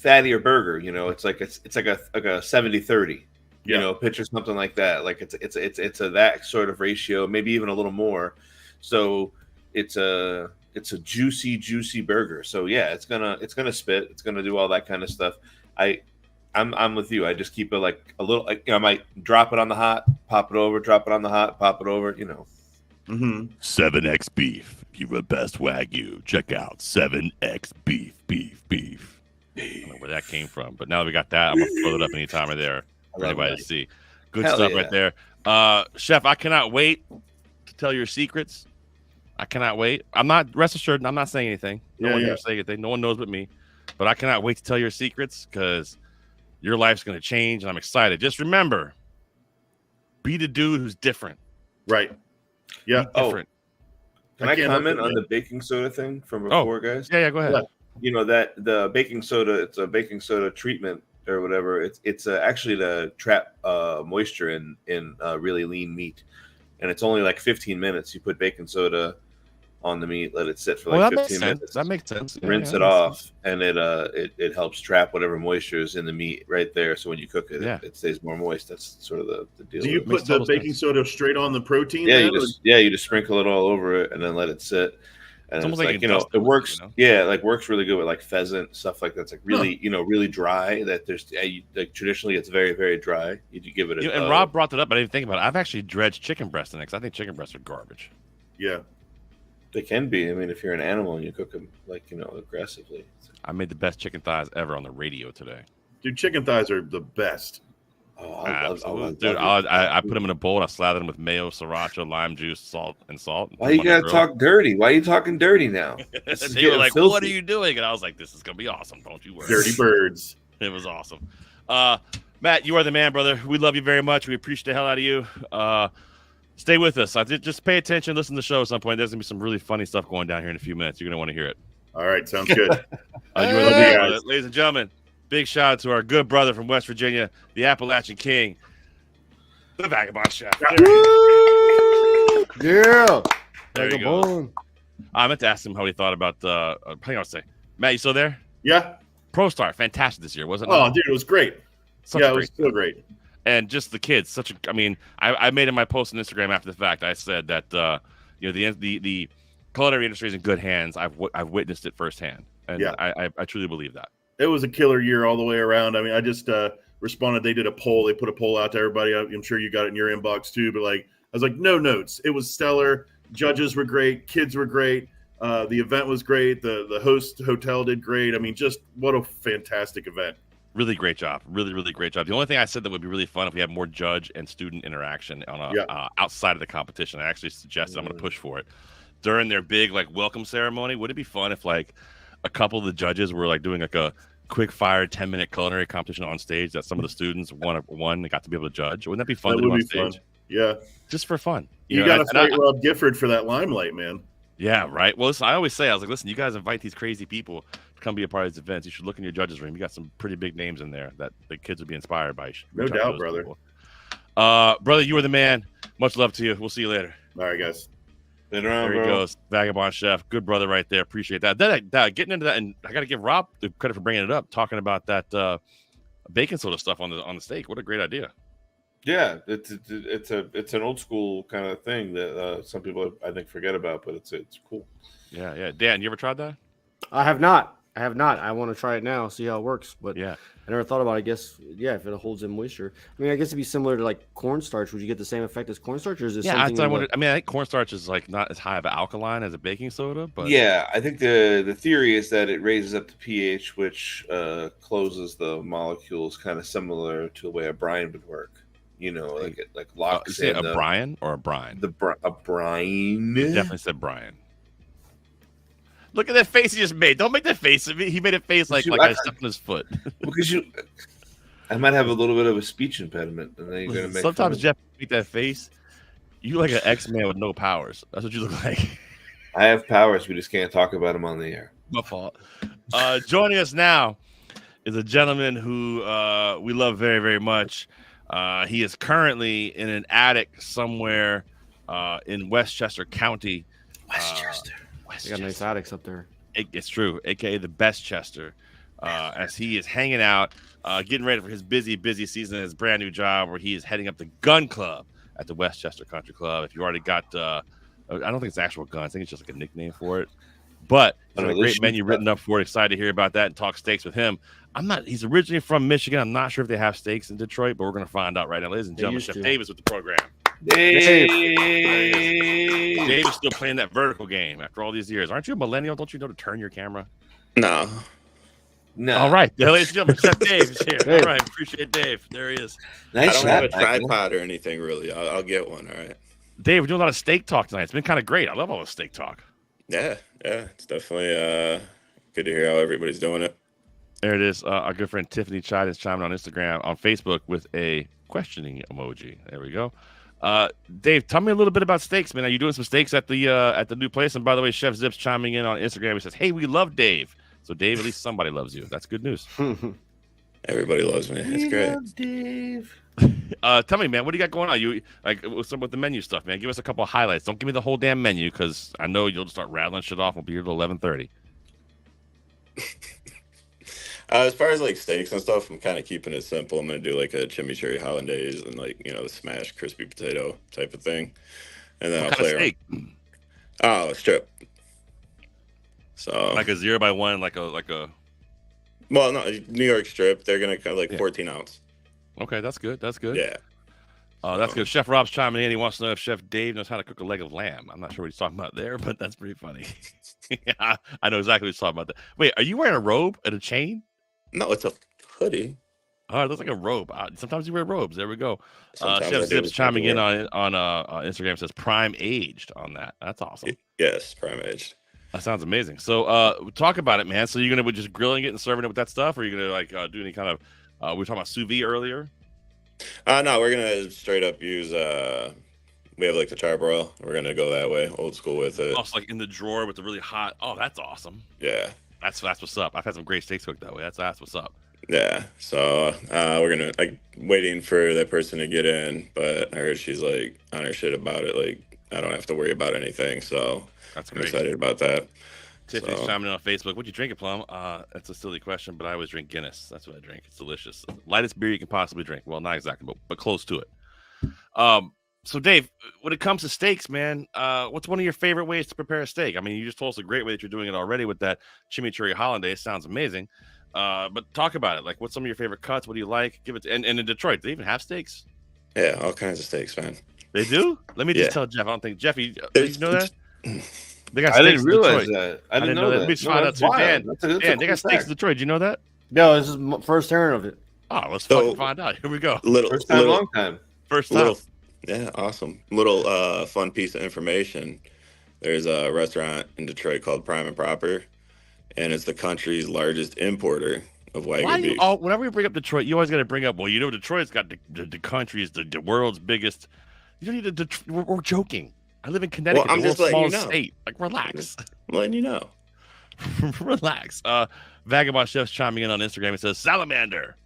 fattier burger. You know, it's like a 70-30. You know, picture something like that. Like it's a that sort of ratio, maybe even a little more. So it's a juicy burger. So yeah, it's gonna spit. It's gonna do all that kind of stuff. I'm with you. I just keep it like a little. I might drop it on the hot, pop it over, drop it on the hot, pop it over. You know. 7X beef. If you the best Wagyu, check out 7X beef. I don't know where that came from, but now that we got that, I'm gonna throw it up anytime or there for anybody to see. Good Hell stuff yeah. right there. Chef, I cannot wait to tell your secrets. I cannot wait. Rest assured, I'm not saying anything. No one here saying anything. No one knows but me. But I cannot wait to tell your secrets because your life's going to change, and I'm excited. Just remember, be the dude who's different. Right. Yeah. Different. Can I comment on the baking soda thing from before, guys? Yeah, go ahead. Yeah. You know that the baking soda, it's a baking soda treatment or whatever. It's actually to trap moisture in really lean meat, and it's only like 15 minutes. You put baking soda on the meat, let it sit for like 15 minutes. That makes sense. Rinse it off, and it helps trap whatever moisture is in the meat right there. So when you cook it, it stays more moist. That's sort of the deal. Do you put the baking soda straight on the protein? Yeah, you just sprinkle it all over it and then let it sit. And it's almost like it works. You know? Yeah, like works really good with like pheasant stuff like that's like really really dry. That there's like traditionally it's very very dry. You give it and Rob brought that up. I didn't think about it. I've actually dredged chicken breast in it because I think chicken breasts are garbage. Yeah. They can be. I mean, if you're an animal and you cook them like aggressively. I made the best chicken thighs ever on the radio today. Dude, chicken thighs are the best. Oh, Dude, I put them in a bowl. I slather them with mayo, sriracha, lime juice, salt. Why you gotta talk dirty? Why are you talking dirty now? They were like, filthy. "What are you doing?" And I was like, "This is gonna be awesome. Don't you worry." Dirty birds. It was awesome. Matt, you are the man, brother. We love you very much. We appreciate the hell out of you. Stay with us. Just pay attention. Listen to the show at some point. There's going to be some really funny stuff going down here in a few minutes. You're going to want to hear it. All right. Sounds good. Ladies and gentlemen, big shout out to our good brother from West Virginia, the Appalachian King, the Vagabond Chef. Yeah. There you go. I meant to ask him how he thought about hang on a second. Matt, you still there? Yeah. Pro Star, fantastic this year, wasn't it? Oh, dude, it was great. It was so great. And just the kids, I made in my post on Instagram after the fact. I said that the culinary industry is in good hands. I've witnessed it firsthand, and I truly believe that. It was a killer year all the way around. I mean, I just responded. They did a poll. They put a poll out to everybody. I'm sure you got it in your inbox too. But I was like, no notes. It was stellar. Judges were great. Kids were great. The event was great. The host hotel did great. I mean, just what a fantastic event. Really great job. Really, really great job. The only thing I said that would be really fun if we had more judge and student interaction on outside of the competition. I actually suggested I'm going to push for it during their big welcome ceremony. Would it be fun if a couple of the judges were doing a quick fire 10-minute culinary competition on stage that some of the students won and got to be able to judge? Wouldn't that be fun to do on stage? Fun. Yeah, just for fun. You got to fight Rob Gifford for that limelight, man. Yeah, right. Well, listen, I always say, I was like, listen, you guys invite these crazy people to come be a part of these events. You should look in your judges' room. You got some pretty big names in there that the kids would be inspired by. No doubt, brother. People. Brother, you are the man. Much love to you. We'll see you later. All right, guys. Later on, there he goes. Vagabond Chef. Good brother right there. Appreciate that. Getting into that, and I got to give Rob the credit for bringing it up, talking about that baking soda stuff on the steak. What a great idea. Yeah, it's an old school kind of thing that some people I think forget about, but it's cool. Yeah. Dan, you ever tried that? I have not. I want to try it now, see how it works. But yeah, I never thought about it. I guess if it holds in moisture. I mean, I guess it'd be similar to cornstarch. Would you get the same effect as cornstarch, or is it something? I think cornstarch is not as high of an alkaline as a baking soda, but yeah, I think the theory is that it raises up the pH, which closes the molecules, kind of similar to the way a brine would work. Like locks in a brine or a brine? A brine. Definitely said brine. Look at that face he just made. Don't make that face at me. He made a face like I stepped on his foot. Because I might have a little bit of a speech impediment, and then you're gonna make. Sometimes Jeff make that face. You like an X-Man with no powers. That's what you look like. I have powers. We just can't talk about them on the air. My fault. Joining us now is a gentleman who we love very, very much. He is currently in an attic somewhere in Westchester County. Westchester. They got nice attics up there. It's true, aka the Best Chester, as he is hanging out, getting ready for his busy season, his brand new job, where he is heading up the gun club at the Westchester Country Club. If you already got, I don't think it's actual guns. I think it's just like a nickname for it. But he's got a great menu written up for it. Excited to hear about that and talk steaks with him. He's originally from Michigan. I'm not sure if they have steaks in Detroit, but we're going to find out right now. Ladies and gentlemen, Chef Dave is with the program. Dave is still playing that vertical game after all these years. Aren't you a millennial? Don't you know to turn your camera? No. All right, ladies and gentlemen, Chef Dave is here. All right, appreciate Dave. There he is. I don't have a tripod or anything, really. I'll get one, all right? Dave, we're doing a lot of steak talk tonight. It's been kind of great. I love all the steak talk. Yeah. It's definitely good to hear how everybody's doing it. There it is. Our good friend Tiffany Chide is chiming on Instagram, on Facebook with a questioning emoji. There we go. Dave, tell me a little bit about steaks, man. Are you doing some steaks at the new place? And by the way, Chef Zip's chiming in on Instagram. He says, "Hey, we love Dave." So Dave, at least somebody loves you. That's good news. Everybody loves me. It's great. Love Dave. Tell me, man, what do you got going on? You with the menu stuff, man. Give us a couple of highlights. Don't give me the whole damn menu because I know you'll start rattling shit off. We'll be here till 11:30. As far as like steaks and stuff, I'm kind of keeping it simple. I'm gonna do like a chimichurri hollandaise and like the smashed crispy potato type of thing, and then I'll play around. Oh, strip. So like a 0x1, like a. Well, no, New York strip. They're gonna kind of like 14 ounce. Okay, that's good. That's good. Yeah. That's good. Chef Rob's chiming in. He wants to know if Chef Dave knows how to cook a leg of lamb. I'm not sure what he's talking about there, but that's pretty funny. Yeah, I know exactly what he's talking about. Wait, are you wearing a robe and a chain? No, it's a hoodie. Oh, it looks like a robe. Sometimes you wear robes. There we go. Chef Zip's chiming in on Instagram, says prime aged on that. That's awesome. Yes, prime aged. That sounds amazing. So talk about it, man. So you're going to just grilling it and serving it with that stuff? Or are you going to do any kind of, we were talking about sous vide earlier? No, we're going to straight up use, we have like the charbroil. We're going to go that way, old school with it. Also like in the drawer with the really hot. Oh, that's awesome. Yeah. That's what's up. I've had some great steaks cooked that way. That's what's up. Yeah. So we're going to waiting for that person to get in, but I heard she's like on her shit about it. Like I don't have to worry about anything. So that's I'm excited about that. Tiffany's chiming in on Facebook. What you drinking, Plum? That's a silly question, but I always drink Guinness. That's what I drink. It's delicious. Lightest beer you can possibly drink. Well, not exactly, but close to it. So Dave, when it comes to steaks, man, what's one of your favorite ways to prepare a steak? I mean, you just told us a great way that you're doing it already with that chimichurri hollandaise. Sounds amazing. But talk about it. Like, what's some of your favorite cuts? What do you like? Give it. And in Detroit, do they even have steaks? Yeah, all kinds of steaks, man. They do? Let me just tell Jeff. I don't think Jeffy. Did you know that? They got I didn't realize that. I didn't know that. Let me just find out too. Dan, they got steaks in Detroit. Did you know that? No, this is my first hearing of it. Oh, let's fucking find out. Here we go. First time, long time. First time. Yeah, awesome. Little fun piece of information. There's a restaurant in Detroit called Prime and Proper, and it's the country's largest importer of Wagyu beef. Whenever we bring up Detroit, you always got to bring up, well, Detroit's got the country's the world's biggest. You don't need to. We're joking. I live in Connecticut, I'm the just world's letting smallest you know. state. Like, relax. I'm letting you know. Relax. Vagabond Chef's chiming in on Instagram. He says, salamander.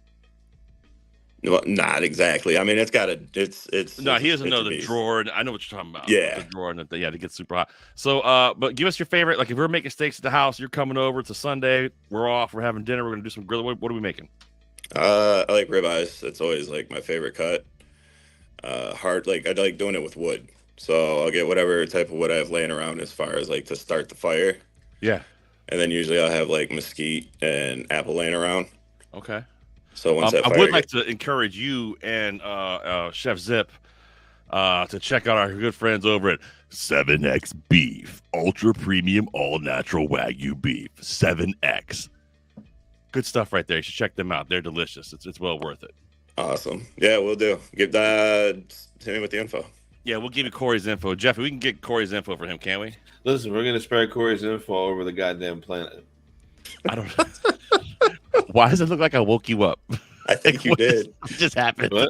Well, not exactly. I mean, it's got a. It's. No, he doesn't know the drawer. I know what you're talking about. Yeah, the drawer and it gets super hot. So, but give us your favorite. Like, if we're making steaks at the house, you're coming over. It's a Sunday. We're off. We're having dinner. We're gonna do some grill. What are we making? I like ribeyes. It's always like my favorite cut. Hard. Like I like doing it with wood. So I'll get whatever type of wood I have laying around as far as like to start the fire. Yeah. And then usually I'll have like mesquite and apple laying around. Okay. So once that I fire would like to encourage you and Chef Zip to check out our good friends over at 7X Beef, ultra premium, all natural Wagyu beef. 7X. Good stuff right there. You should check them out. They're delicious. It's well worth it. Awesome. Yeah, we'll do. Hit me with the info. Yeah, we'll give you Corey's info. Jeff, we can get Corey's info for him, can't we? Listen, we're gonna spread Corey's info all over the goddamn planet. I don't know. Why does it look like I woke you up? I think you did. What just happened? What?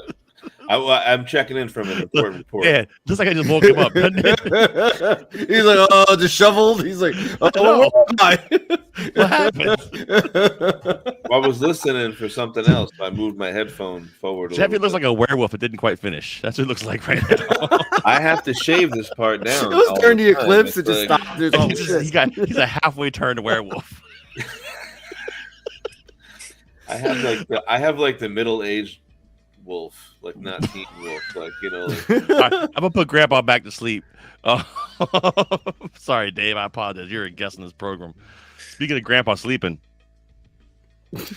I'm checking in from an important report. Yeah, just like I just woke him up. He's like, oh, disheveled. He's like, oh, where am I? What happened? I was listening for something else. I moved my headphone forward. Jeffy looks like a werewolf. It didn't quite finish. That's what it looks like right now. I have to shave this part down. It was during the eclipse. It just stopped. He's a halfway turned werewolf. I have like the middle-aged wolf, like not teen wolf, like Like... Right, I'm gonna put Grandpa back to sleep. Sorry, Dave. I apologize. You're a guest in this program. Speaking of Grandpa sleeping. Did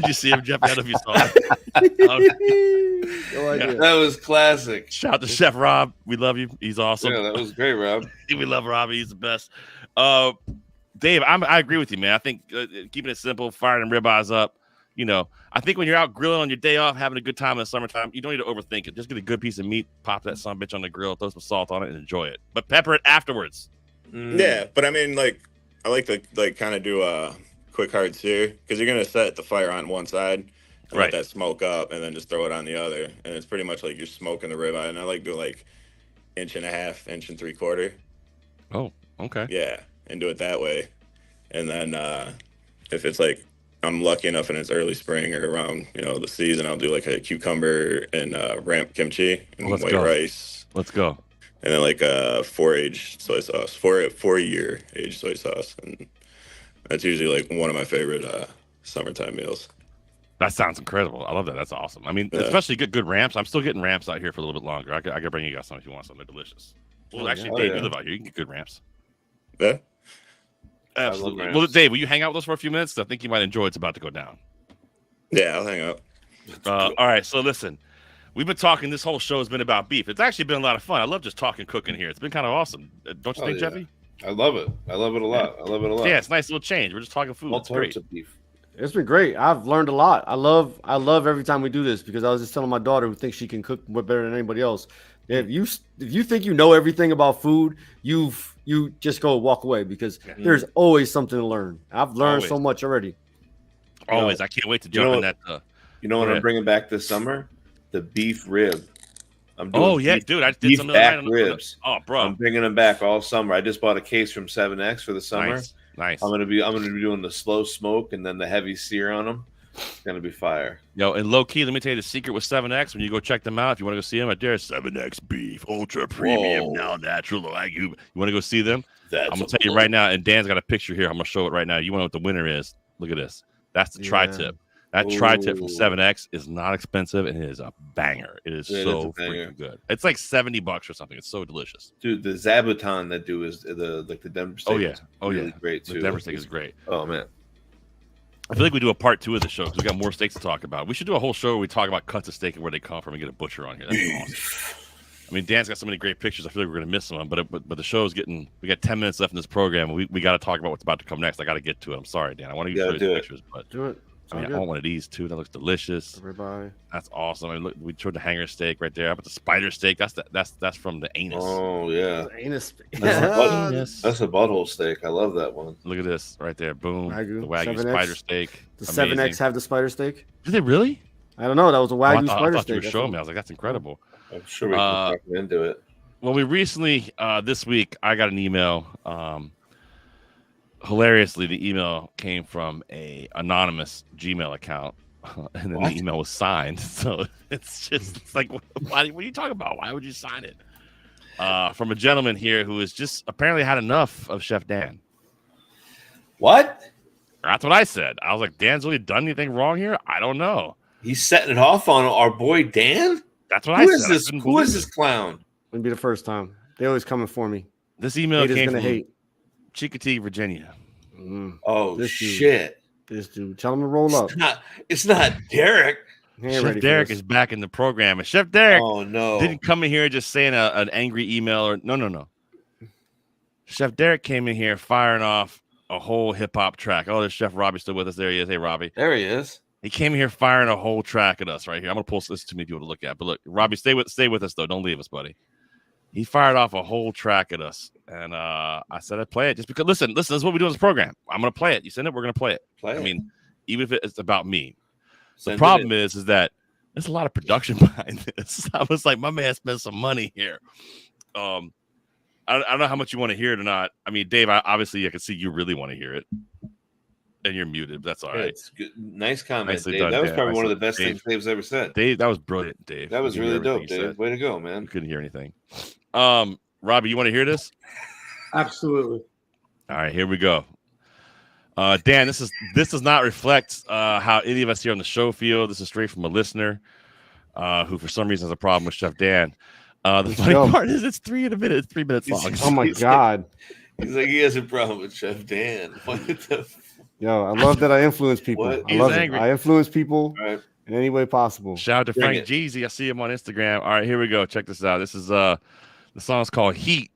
you see him, Jeff? I don't know if you saw it. No idea. That was classic. Shout out to Chef Rob. We love you. He's awesome. Yeah, that was great, Rob. We love Robbie. He's the best. Dave, I agree with you, man. I think keeping it simple, firing them ribeyes up. I think when you're out grilling on your day off, having a good time in the summertime, you don't need to overthink it. Just get a good piece of meat, pop that son of a bitch on the grill, throw some salt on it, and enjoy it. But pepper it afterwards. Yeah, but I mean, like, I like to kind of do a quick hard sear because you're gonna set the fire on one side and let that smoke up, and then just throw it on the other, and it's pretty much like you're smoking the ribeye. And I like do like 1.5 inches, 1 3/4. Oh, okay. Yeah, and do it that way, and then if it's like I'm lucky enough and it's early spring or around the season, I'll do like a cucumber and ramp kimchi and white rice. Let's go. And then like a 4-age soy sauce, 4-year age soy sauce, and that's usually like one of my favorite summertime meals. That sounds incredible. I love that. That's awesome. I mean, especially good ramps. I'm still getting ramps out here for a little bit longer. I can bring you guys some if you want something delicious. Well, actually, Dave, you live out here. You can get good ramps. Yeah. Absolutely. Well, Dave, will you hang out with us for a few minutes? I think you might enjoy It's About to Go Down. Yeah, I'll hang out. All right. So listen, we've been talking. This whole show has been about beef. It's actually been a lot of fun. I love just talking cooking here. It's been kind of awesome. Don't you think, Jeffy? I love it. I love it a lot. I love it a lot. Yeah, it's a nice little change. We're just talking food. It's great. Of beef. It's been great. I've learned a lot. I love every time we do this because I was just telling my daughter who thinks she can cook better than anybody else. If you think you know everything about food, you just go walk away because there's always something to learn. I've learned so much already. Always. I can't wait to jump in that. You know what I'm bringing back this summer? The beef rib. Dude, I did some back ribs. Oh, bro, I'm bringing them back all summer. I just bought a case from 7X for the summer. Nice. I'm gonna be doing the slow smoke and then the heavy sear on them. It's gonna be fire. Yo, and low key, let me tell you the secret with 7X. When you go check them out, if you want to go see them, there 7X beef, ultra premium, now natural. Like you want to go see them? I'm gonna tell you right now. And Dan's got a picture here. I'm gonna show it right now. You want to know what the winner is? Look at this. That's the tri-tip. That tri-tip from 7X is not expensive and it is a banger. It is so freaking good. It's like $70 or something. It's so delicious. Dude, the zabuton that do is the Denver steak. Really great too. The Denver steak is great. Oh man. I feel like we do a part 2 of the show because we got more steaks to talk about. We should do a whole show where we talk about cuts of steak and where they come from and get a butcher on here. That'd be awesome. I mean, Dan's got so many great pictures. I feel like we're going to miss some, but the show's getting. We got 10 minutes left in this program. We got to talk about what's about to come next. I got to get to it. I'm sorry, Dan. I want to show you the pictures, but do it. I mean, I want one of these too. That looks delicious. Ribeye. That's awesome. I mean, look, we showed the hanger steak right there. How about the spider steak? That's from the anus. Oh yeah, anus. That's a butthole steak. I love that one. Look at this right there. Boom. Wagyu. The Wagyu 7X. spider steak. Does 7X have the spider steak? Did they really? I don't know. That was a Wagyu spider I thought steak. You were showing me. I was like, that's incredible. I'm sure we can talk into it. Well, we recently this week I got an email. Hilariously, the email came from a anonymous Gmail account, and then the email was signed. So it's like, what are you talking about? Why would you sign it? From a gentleman here who has just apparently had enough of Chef Dan. What? That's what I said. I was like, Dan's really done anything wrong here? I don't know. He's setting it off on our boy Dan? That's what I said. Who is this clown? Wouldn't be the first time. They always coming for me. This email came from Chicotee, Virginia. Oh, shit. This dude. Tell him to roll up. It's not Derek. Chef Derek is back in the program. And Chef Derek no. didn't come in here just saying an angry email or no. Chef Derek came in here firing off a whole hip-hop track. Oh, there's Chef Robbie still with us. There he is. Hey, Robbie. There he is. He came here firing a whole track at us right here. I'm gonna post this to me people to look at. But look, Robbie, stay with us though. Don't leave us, buddy. He fired off a whole track at us, and I said I'd play it just because. Listen. This is what we do in this program. I'm gonna play it. You send it, we're gonna play it. I mean, even if it's about me. The problem is that there's a lot of production behind this. I was like, my man spent some money here. I don't know how much you want to hear it or not. I mean, Dave, obviously I can see you really want to hear it. And you're muted. That's all right. It's good. Nice comment, Nicely Dave. done, That was Dave. probably one of the Nicely- best things Dave's ever said. Dave, that was brilliant, Dave. That was You really hear everything dope, you Dave. said. Way to go, man. You couldn't hear anything. Robbie, you want to hear this? Absolutely. All right, here we go. Dan, this does not reflect how any of us here on the show feel. This is straight from a listener who, for some reason, has a problem with Chef Dan. The funny part is it's 3 minutes. It's 3 minutes long. Oh my God. He's like, he has a problem with Chef Dan. What the Yo, I love that I influence people. What? I He's love angry. it. I influence people Right. in any way possible. Shout out to Bring Frank it. Jeezy. I see him on Instagram. All right, here we go. Check this out. This is the song's called Heat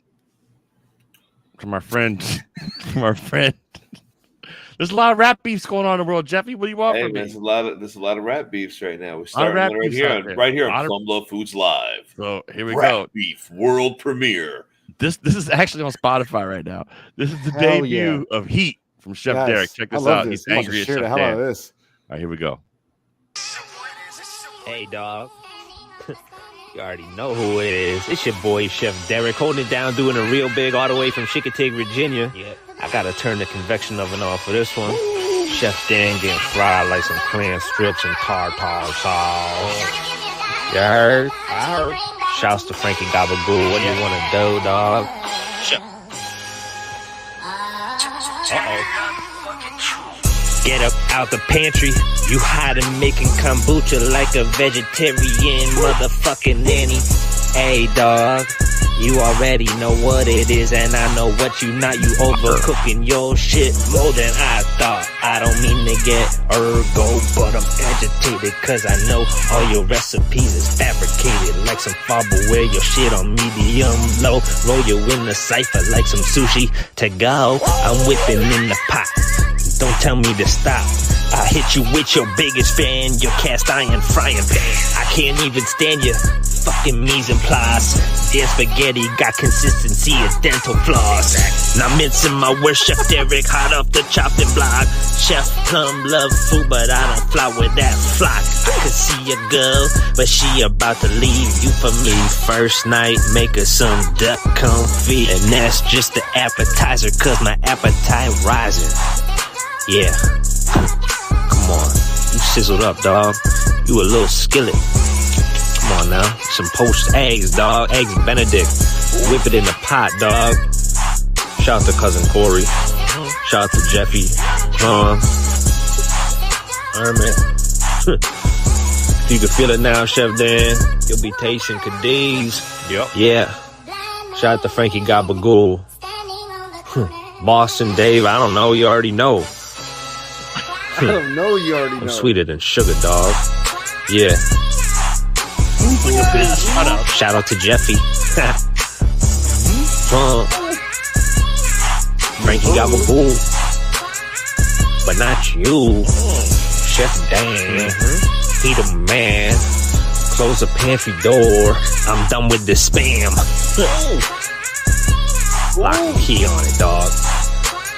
from our friend. There's a lot of rap beefs going on in the world, Jeffy. What do you want Hey, from man, me? there's a lot of rap beefs right now. We're starting rap one beefs out there. right here A lot on of- Plum Love Foods Live. So here we Rap go. Beef world premiere. This is actually on Spotify right now. This is the Hell debut of Heat from Chef Yes. Derek. Check I this love out. this. He's I'm about to angry at share Chef the hell out Dan. of this. All right, here we go. Hey, dog. You already know who it is. It's your boy, Chef Derek, holding it down, doing it real big all the way from Chickatay, Virginia. Yeah. I gotta turn the convection oven off for this one. Chef Dan getting fried like some clam strips and tartar sauce. You heard? I heard. Shouts to Frankie Gabagool. What do you want to do, dog? Get up out the pantry. You hiding making kombucha like a vegetarian motherfucking nanny. Hey, dog. You already know what it is, and I know what you not. You overcooking your shit more than I thought. I don't mean to get ergo, but I'm agitated, cause I know all your recipes is fabricated. Like some Farberware, your shit on medium low. Roll you in the cypher like some sushi to go. I'm whipping in the pot. Don't tell me to stop. I hit you with your biggest fan, your cast iron frying pan. I can't even stand your fucking mise en place. Damn spaghetti got consistency of dental floss. Now mincing my words, Chef Derek, hot off the chopping block. Chef Plum love food, but I don't fly with that flock. I could see a girl, but she about to leave you for me. First night, make her some duck confit. And that's just the appetizer, cause my appetite rising. Yeah. Come on. You sizzled up, dog. You a little skillet. Come on now. Some poached eggs, dog. Eggs Benedict. Whip it in the pot, dog. Shout out to Cousin Corey. Shout out to Jeffy. Herman. You can feel it now, Chef Dan. You'll be tasting Cadiz. Yep. Yeah. Shout out to Frankie Gabagool. Boston Dave, I don't know. You already know. I don't know. You already know. I'm sweeter than sugar, dog. Yeah. Shout out to Jeffy. Frankie Gabagool. But not you. Chef Dan. He the man. Close the pantry door. I'm done with this spam. Lock and key on it, dog.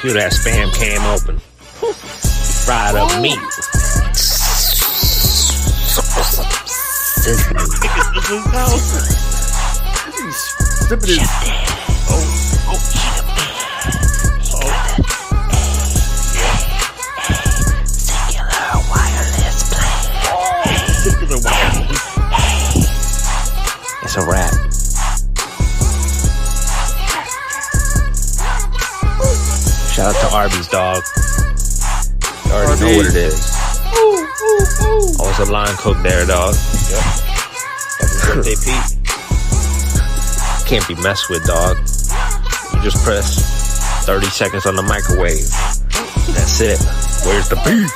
Feel that spam can open. Fried up meat. It's a wrap. Shout out to Arby's, dog. You already know what it is. Always a line cook there, dog. Yep. Happy birthday, Pete. Can't be messed with, dog. You just press 30 seconds on the microwave. That's it. Where's the beef?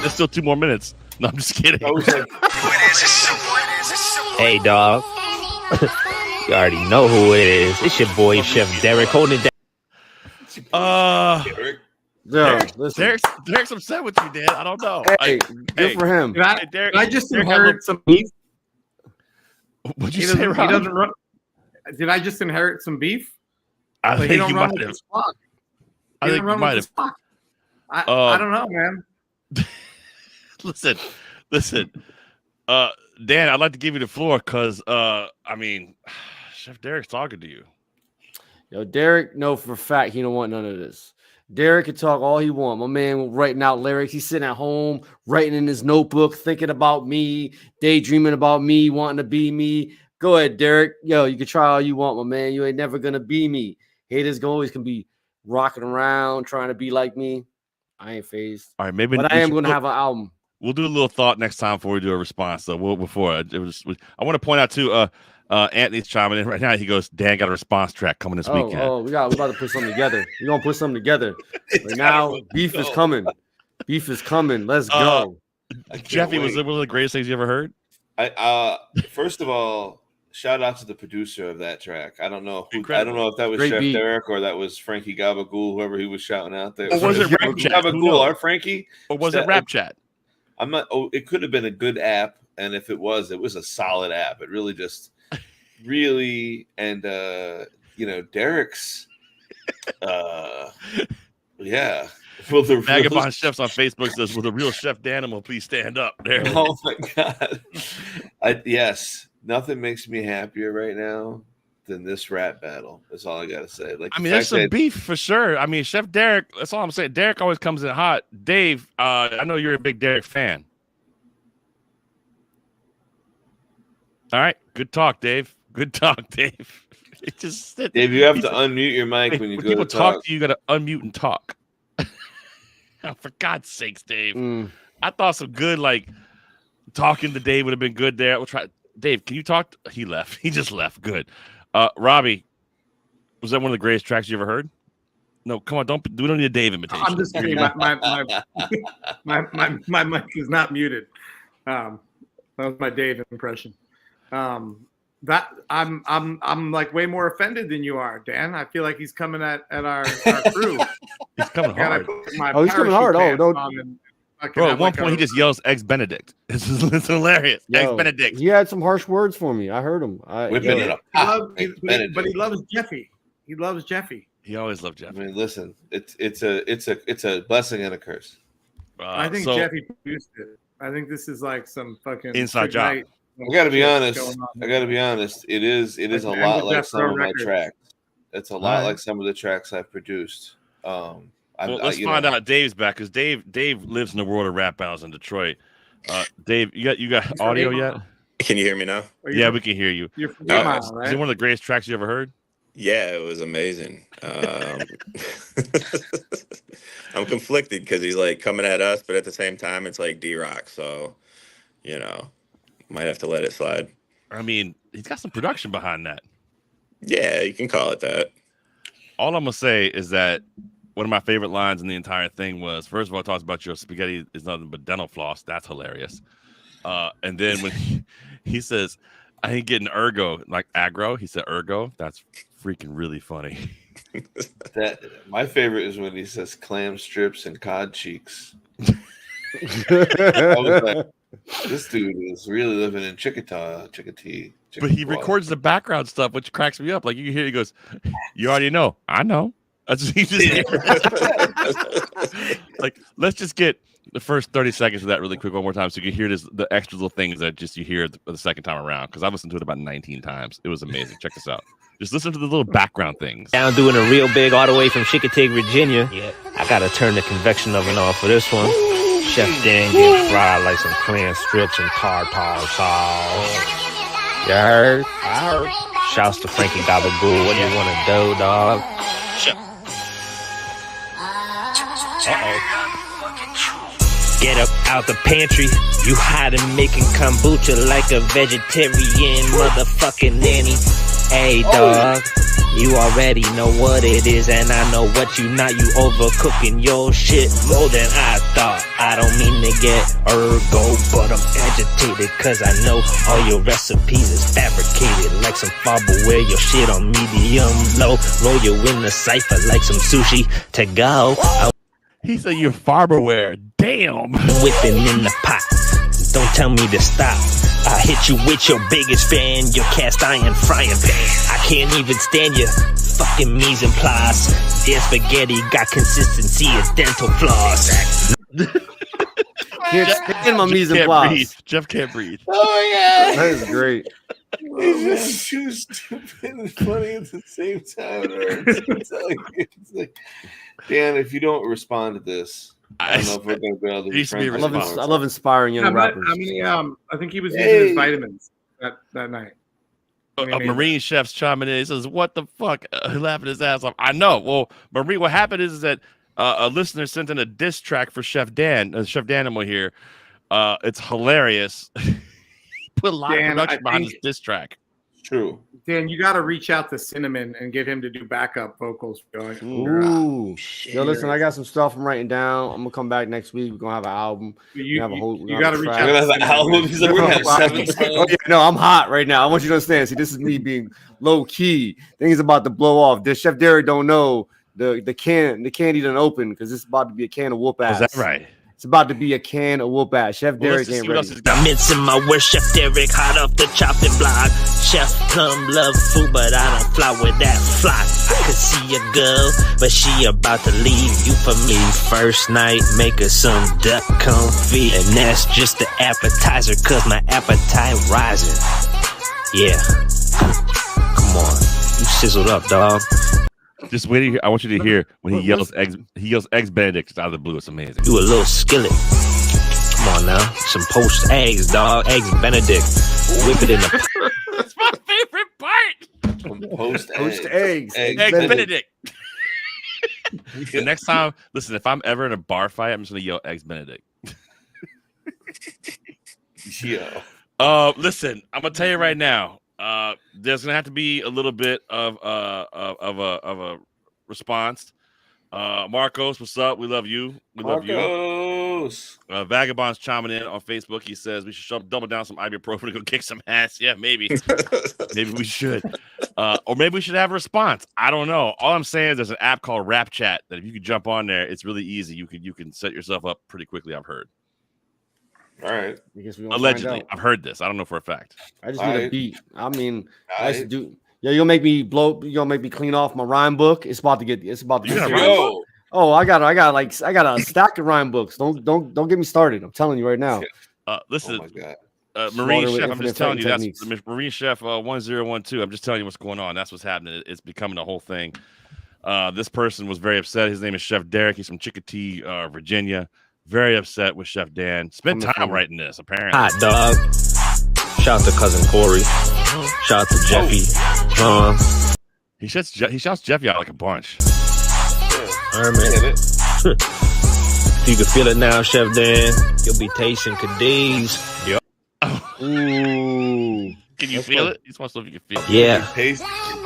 There's still 2 more minutes. No, I'm just kidding. Hey, dog. You already know who it is. It's your boy, Chef Derek, holding it down. Derek's upset with you, Dan. I don't know. Hey, good for him. Did I just inherit some beef? What'd you say, Rob? He doesn't run. Did I just inherit some beef? I think you might have. I think you might have. I don't know, man. Listen. Dan, I'd like to give you the floor because, Chef Derek's talking to you. Yo, Derek, know for a fact he don't want none of this. Derek can talk all he want. My man writing out lyrics. He's sitting at home, writing in his notebook, thinking about me, daydreaming about me, wanting to be me. Go ahead, Derek. Yo, you can try all you want, my man. You ain't never going to be me. Haters always can be rocking around, trying to be like me. I ain't phased. All right, maybe. But I am going to have an album. We'll do a little thought next time before we do a response. So I want to point out too, Anthony's chiming in right now. He goes, Dan got a response track coming this weekend. We're about to put something together. We're going to put something together. Right now, beef is coming. Beef is coming. Let's go. Jeffy, was it one of the greatest things you ever heard? First of all, shout out to the producer of that track. I don't know if that was Chef Derek or that was Frankie Gabagool, whoever he was shouting out there. Or was it Rap Chat? Gabagool, our Frankie? Or was it Rap Chat? I'm not. It could have been a good app, and if it was a solid app. It really just, and Derek's, yeah. Well, the Vagabond Chefs on Facebook says, "Will the real Chef Danimal please stand up?" There. Oh my God! Yes, nothing makes me happier right now than this rap battle. That's all I gotta say. There's some beef for sure. Chef Derek. That's all I'm saying. Derek always comes in hot. Dave, I know you're a big Derek fan. All right, good talk, Dave. Good talk, Dave. Dave, you have to unmute your mic when people go to talk to you. You got to unmute and talk. Oh, for God's sakes, Dave. I thought some good talking to Dave would have been good there. We'll try. Dave, can you talk? He left. He just left. Good. Robbie, was that one of the greatest tracks you ever heard? No, come on, we don't need a Dave invitation. I'm just kidding. My mic is not muted. That was my Dave impression. That I'm way more offended than you are, Dan. I feel like he's coming at our crew. He's coming hard. He's coming hard. Oh, no. Bro, at one point he just yells Eggs Benedict. It's hilarious. Eggs Benedict. He had some harsh words for me. I heard him. But he loves Jeffy. He loves Jeffy. He always loved Jeffy. Listen, it's a blessing and a curse. I think Jeffy produced it. I think this is some fucking inside job. I gotta be honest. It is a lot like some of my tracks. It's a lot like some of the tracks I've produced. Let's find out Dave's back because Dave lives in the world of rap battles in Detroit. Dave, you got audio yet? Can you hear me now? Yeah, we can hear you. You're from right? Is it one of the greatest tracks you ever heard? Yeah, it was amazing. I'm conflicted because he's coming at us, but at the same time, it's D-Rock. So, might have to let it slide. He's got some production behind that. Yeah, you can call it that. All I'm going to say is that one of my favorite lines in the entire thing was, first of all, it talks about your spaghetti is nothing but dental floss. That's hilarious. And then when he says, I ain't getting ergo, aggro, he said ergo. That's freaking really funny. My favorite is when he says clam strips and cod cheeks. This dude is really living in Chickatee. But he records the background stuff, which cracks me up. You can hear he goes, "You already know. I know." That's what he just let's just get the first 30 seconds of that really quick one more time so you can hear the extra little things that you hear the second time around, because I've listened to it about 19 times. It was amazing. Check this out. Just listen to the little background things. Down doing a real big all the way from Chickatee, Virginia. Yeah. I gotta turn the convection oven off for this one. Chef Dan getting fried like some clam strips and tartar sauce. You heard? I heard. Shouts to Frankie Gabagool. What do you want to do, dog? Get up out the pantry. You hiding making kombucha like a vegetarian motherfucking nanny. Hey, dog. You already know what it is, and I know what you not. You overcooking your shit more than I thought. I don't mean to get ergo, but I'm agitated, cause I know all your recipes is fabricated. Like some Farberware, your shit on medium low. Roll you in the cypher like some sushi to go. He said you're Farberware. Damn. Whipping in the pot. Don't tell me to stop. I hit you with your biggest fan, your cast iron frying pan. I can't even stand your fucking mise en place. Their spaghetti got consistency of dental floss. Can't stand my mise en place. Jeff can't breathe. Oh yeah, that is great. It's just too stupid and funny at the same time. It's like, Dan, if you don't respond to this, I don't know if we're going to be able to be friends. I love inspiring young rappers. I think he was using his vitamins that night. A Marine chef's chiming in. He says, "What the fuck?" Laughing his ass off. I know. Well, Marine, what happened is that a listener sent in a diss track for Chef Dan, Chef Danimal here. It's hilarious. Put a lot of production behind this diss track. True. Dan, you got to reach out to Cinnamon and get him to do backup vocals. Ooh, yo, listen, I got some stuff I'm writing down. I'm gonna come back next week. We're gonna have an album. You got to reach out. We're gonna have an album. He's like, we're gonna have 7 songs. Oh, yeah, no, I'm hot right now. I want you to understand. See, this is me being low key. Things about to blow off. The Chef Derek don't know the candy done open because it's about to be a can of whoop ass. Is that right? It's about to be a can of whoop ass. Chef Derek ain't ready. I'm mincing my words, Chef Derek, hot off the chopping block. Chef Plum love food, but I don't fly with that flock. I could see a girl, but she about to leave you for me. First night, make her some duck confit. And that's just the appetizer, cause my appetite rising. Yeah. Come on. You sizzled up, dog. Just wait to hear. I want you to hear when he yells eggs. He yells eggs Benedict out of the blue. It's amazing. You a little skillet. Come on now, some poached eggs, dog. Eggs Benedict. Whip it in the. That's my favorite part. Poached eggs. Eggs Benedict. The next time, listen. If I'm ever in a bar fight, I'm just gonna yell eggs Benedict. Yeah. Listen. I'm gonna tell you right now. There's gonna have to be a little bit of a response. Marcos, what's up? We love you. We love you. Vagabond's chiming in on Facebook. He says we should double down some ibuprofen to go kick some ass. Yeah, maybe. Maybe we should. Or maybe we should have a response. I don't know. All I'm saying is there's an app called Rap Chat that if you could jump on there, it's really easy. You can set yourself up pretty quickly. I've heard. All right. Allegedly, I've heard this. I don't know for a fact. I just need a beat. I mean, I just do. Yeah, you'll make me blow. You'll make me clean off my rhyme book. It's about to get. It's about to. You got a rhyme book? Oh, I got a stack of rhyme books. Don't get me started. I'm telling you right now. Listen, oh my God. Marine Chef. I'm just telling you techniques. That's Marine Chef 1012. I'm just telling you what's going on. That's what's happening. It's becoming a whole thing. This person was very upset. His name is Chef Derek. He's from Chicotee, Virginia. Very upset with Chef Dan. Spent time writing this, apparently. Hot dog. Shout out to cousin Corey. Shout out to Jeffy. He shouts Jeffy out like a bunch. All right, man. You can feel it now, Chef Dan. You'll be tasting Cadiz. Yep. Ooh. Can you feel it? You supposed to know if you can feel it. Yeah.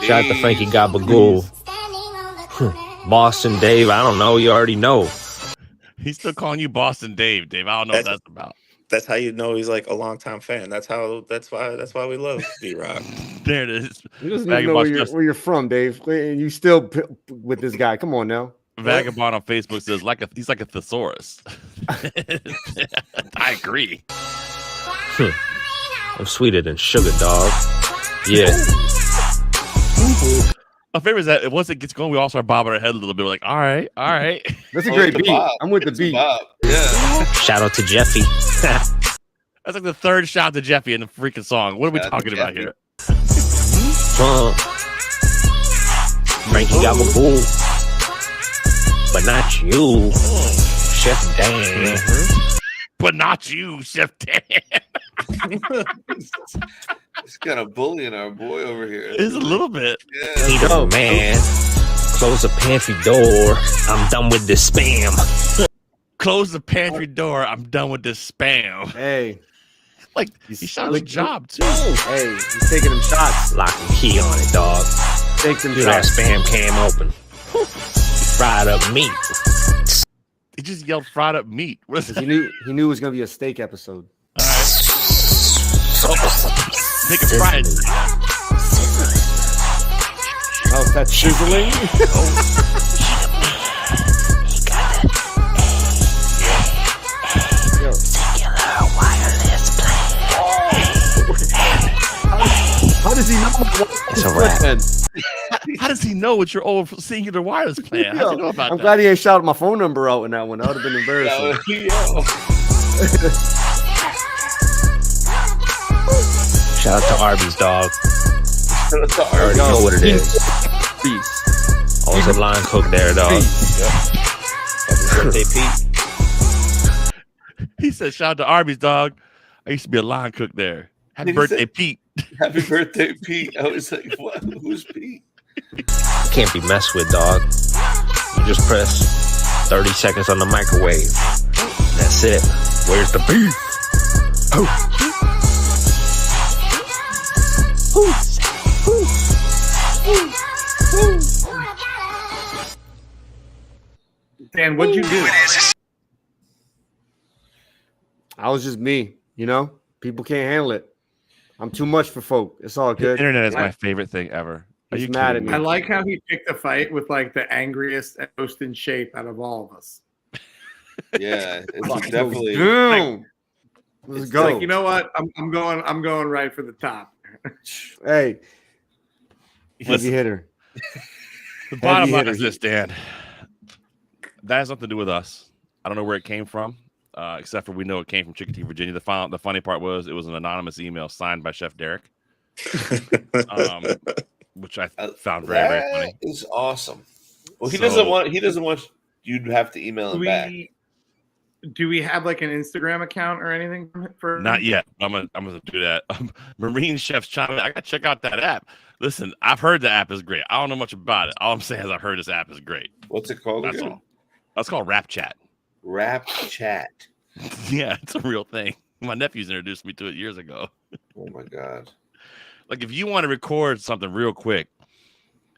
Shout out to Frankie Gabagool. Boston Dave, I don't know. You already know. He's still calling you Boston Dave. Dave, I don't know what that's about. That's how you know he's like a longtime fan. That's why we love D-Rock. There it is. You just need to know where you're from, Dave. And you still with this guy. Come on now. Vagabond on Facebook says he's like a thesaurus. I agree. I'm sweeter than sugar, dog. Yeah. My favorite is that once it gets going, we all start bobbing our head a little bit. We're like, all right. That's a great beat. I'm with the beat. Yeah. Shout out to Jeffy. That's like the third shout out to Jeffy in the freaking song. What are we talking about here? Frankie Gabagool. But not you, Chef Dan. But not you, Chef Dan. It's kind of bullying our boy over here. It's a little bit. Yeah. He don't, man. Close the pantry door. I'm done with this spam. Close the pantry door. I'm done with this spam. Hey. Like, he shot his job, too. Hey, he's taking them shots. Lock and key on it, dog. Steaks and that spam cam open. Fried up meat. He just yelled fried up meat. What is that? He knew it was gonna be a steak episode. All right. Make it fried. Oh, that's sizzling. How does he know? It's a wrap. How does he know what your old singular wireless plan? How does he know about I'm that? glad he ain't shouted my phone number out in that one. That would have been embarrassing. Shout out to Arby's, dog. Shout out to I already know what it is. Peace. Always a line cook there, dog. Happy birthday, Pete. He said, shout out to Arby's, dog. I used to be a line cook there. Happy birthday, Pete. Happy birthday, Pete. I was like, what? Who's Pete? Can't be messed with, dog. You just press 30 seconds on the microwave. That's it. Where's the beef? Dan, what'd you do? I was just me, you know? People can't handle it. I'm too much for folk. It's all The good. internet is my favorite thing ever. Are He's you mad kidding at me? I like how he picked a fight with like the angriest and most in shape out of all of us. Yeah, it's definitely. Boom. Let's It's go. like, you know what? I'm going right for the top. Hey, heavy Listen, hitter. the bottom line hitter. is this, Dan. That has nothing to do with us. I don't know where it came from, except for we know it came from Chicotee, Virginia. The funny part was it was an anonymous email signed by Chef Derek, which I found very, very funny. That is awesome. Well, he So- doesn't want you to have to email him back. Do we have like an Instagram account or anything for? Not yet. I'm gonna do that. Marine Chef's chiming. I gotta check out that app. Listen, I've heard the app is great. I don't know much about it. All I'm saying is I've heard this app is great. What's it called? That's again? all. That's called Rap Chat. Rap Chat. Yeah, it's a real thing. My nephews introduced me to it years ago. Oh my god! Like if you want to record something real quick,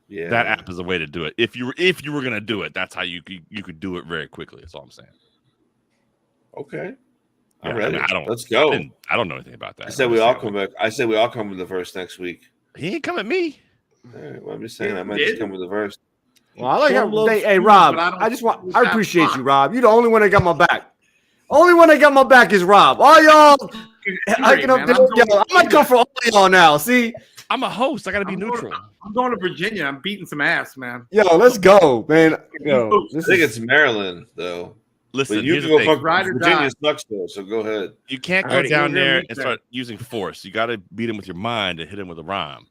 Yeah, that app is a way to do it. If you were gonna do it, that's how you could do it very quickly. That's all I'm saying. Okay. Yeah, I'm ready. Let's I go. don't know anything about that. I said we all come back. I said we all come with the verse next week. He ain't come at me. All right, well, I'm just saying I might just come with the verse. Well, I like how hey Rob. I appreciate you, Rob. You're the only one that got my back. Only one that got my back is Rob. All y'all, I can up there. I might come for all y'all now. See, I'm a host. I got to be neutral. I'm going to Virginia. I'm beating some ass, man. yo, let's go, man. Yo, I think it's Maryland though. Listen, But you here's can the go thing. fuck Ride or Virginia die. sucks though, so go ahead. You can't All go right, down we're gonna there meet and there. start using force. You got to beat him with your mind and hit him with a rhyme.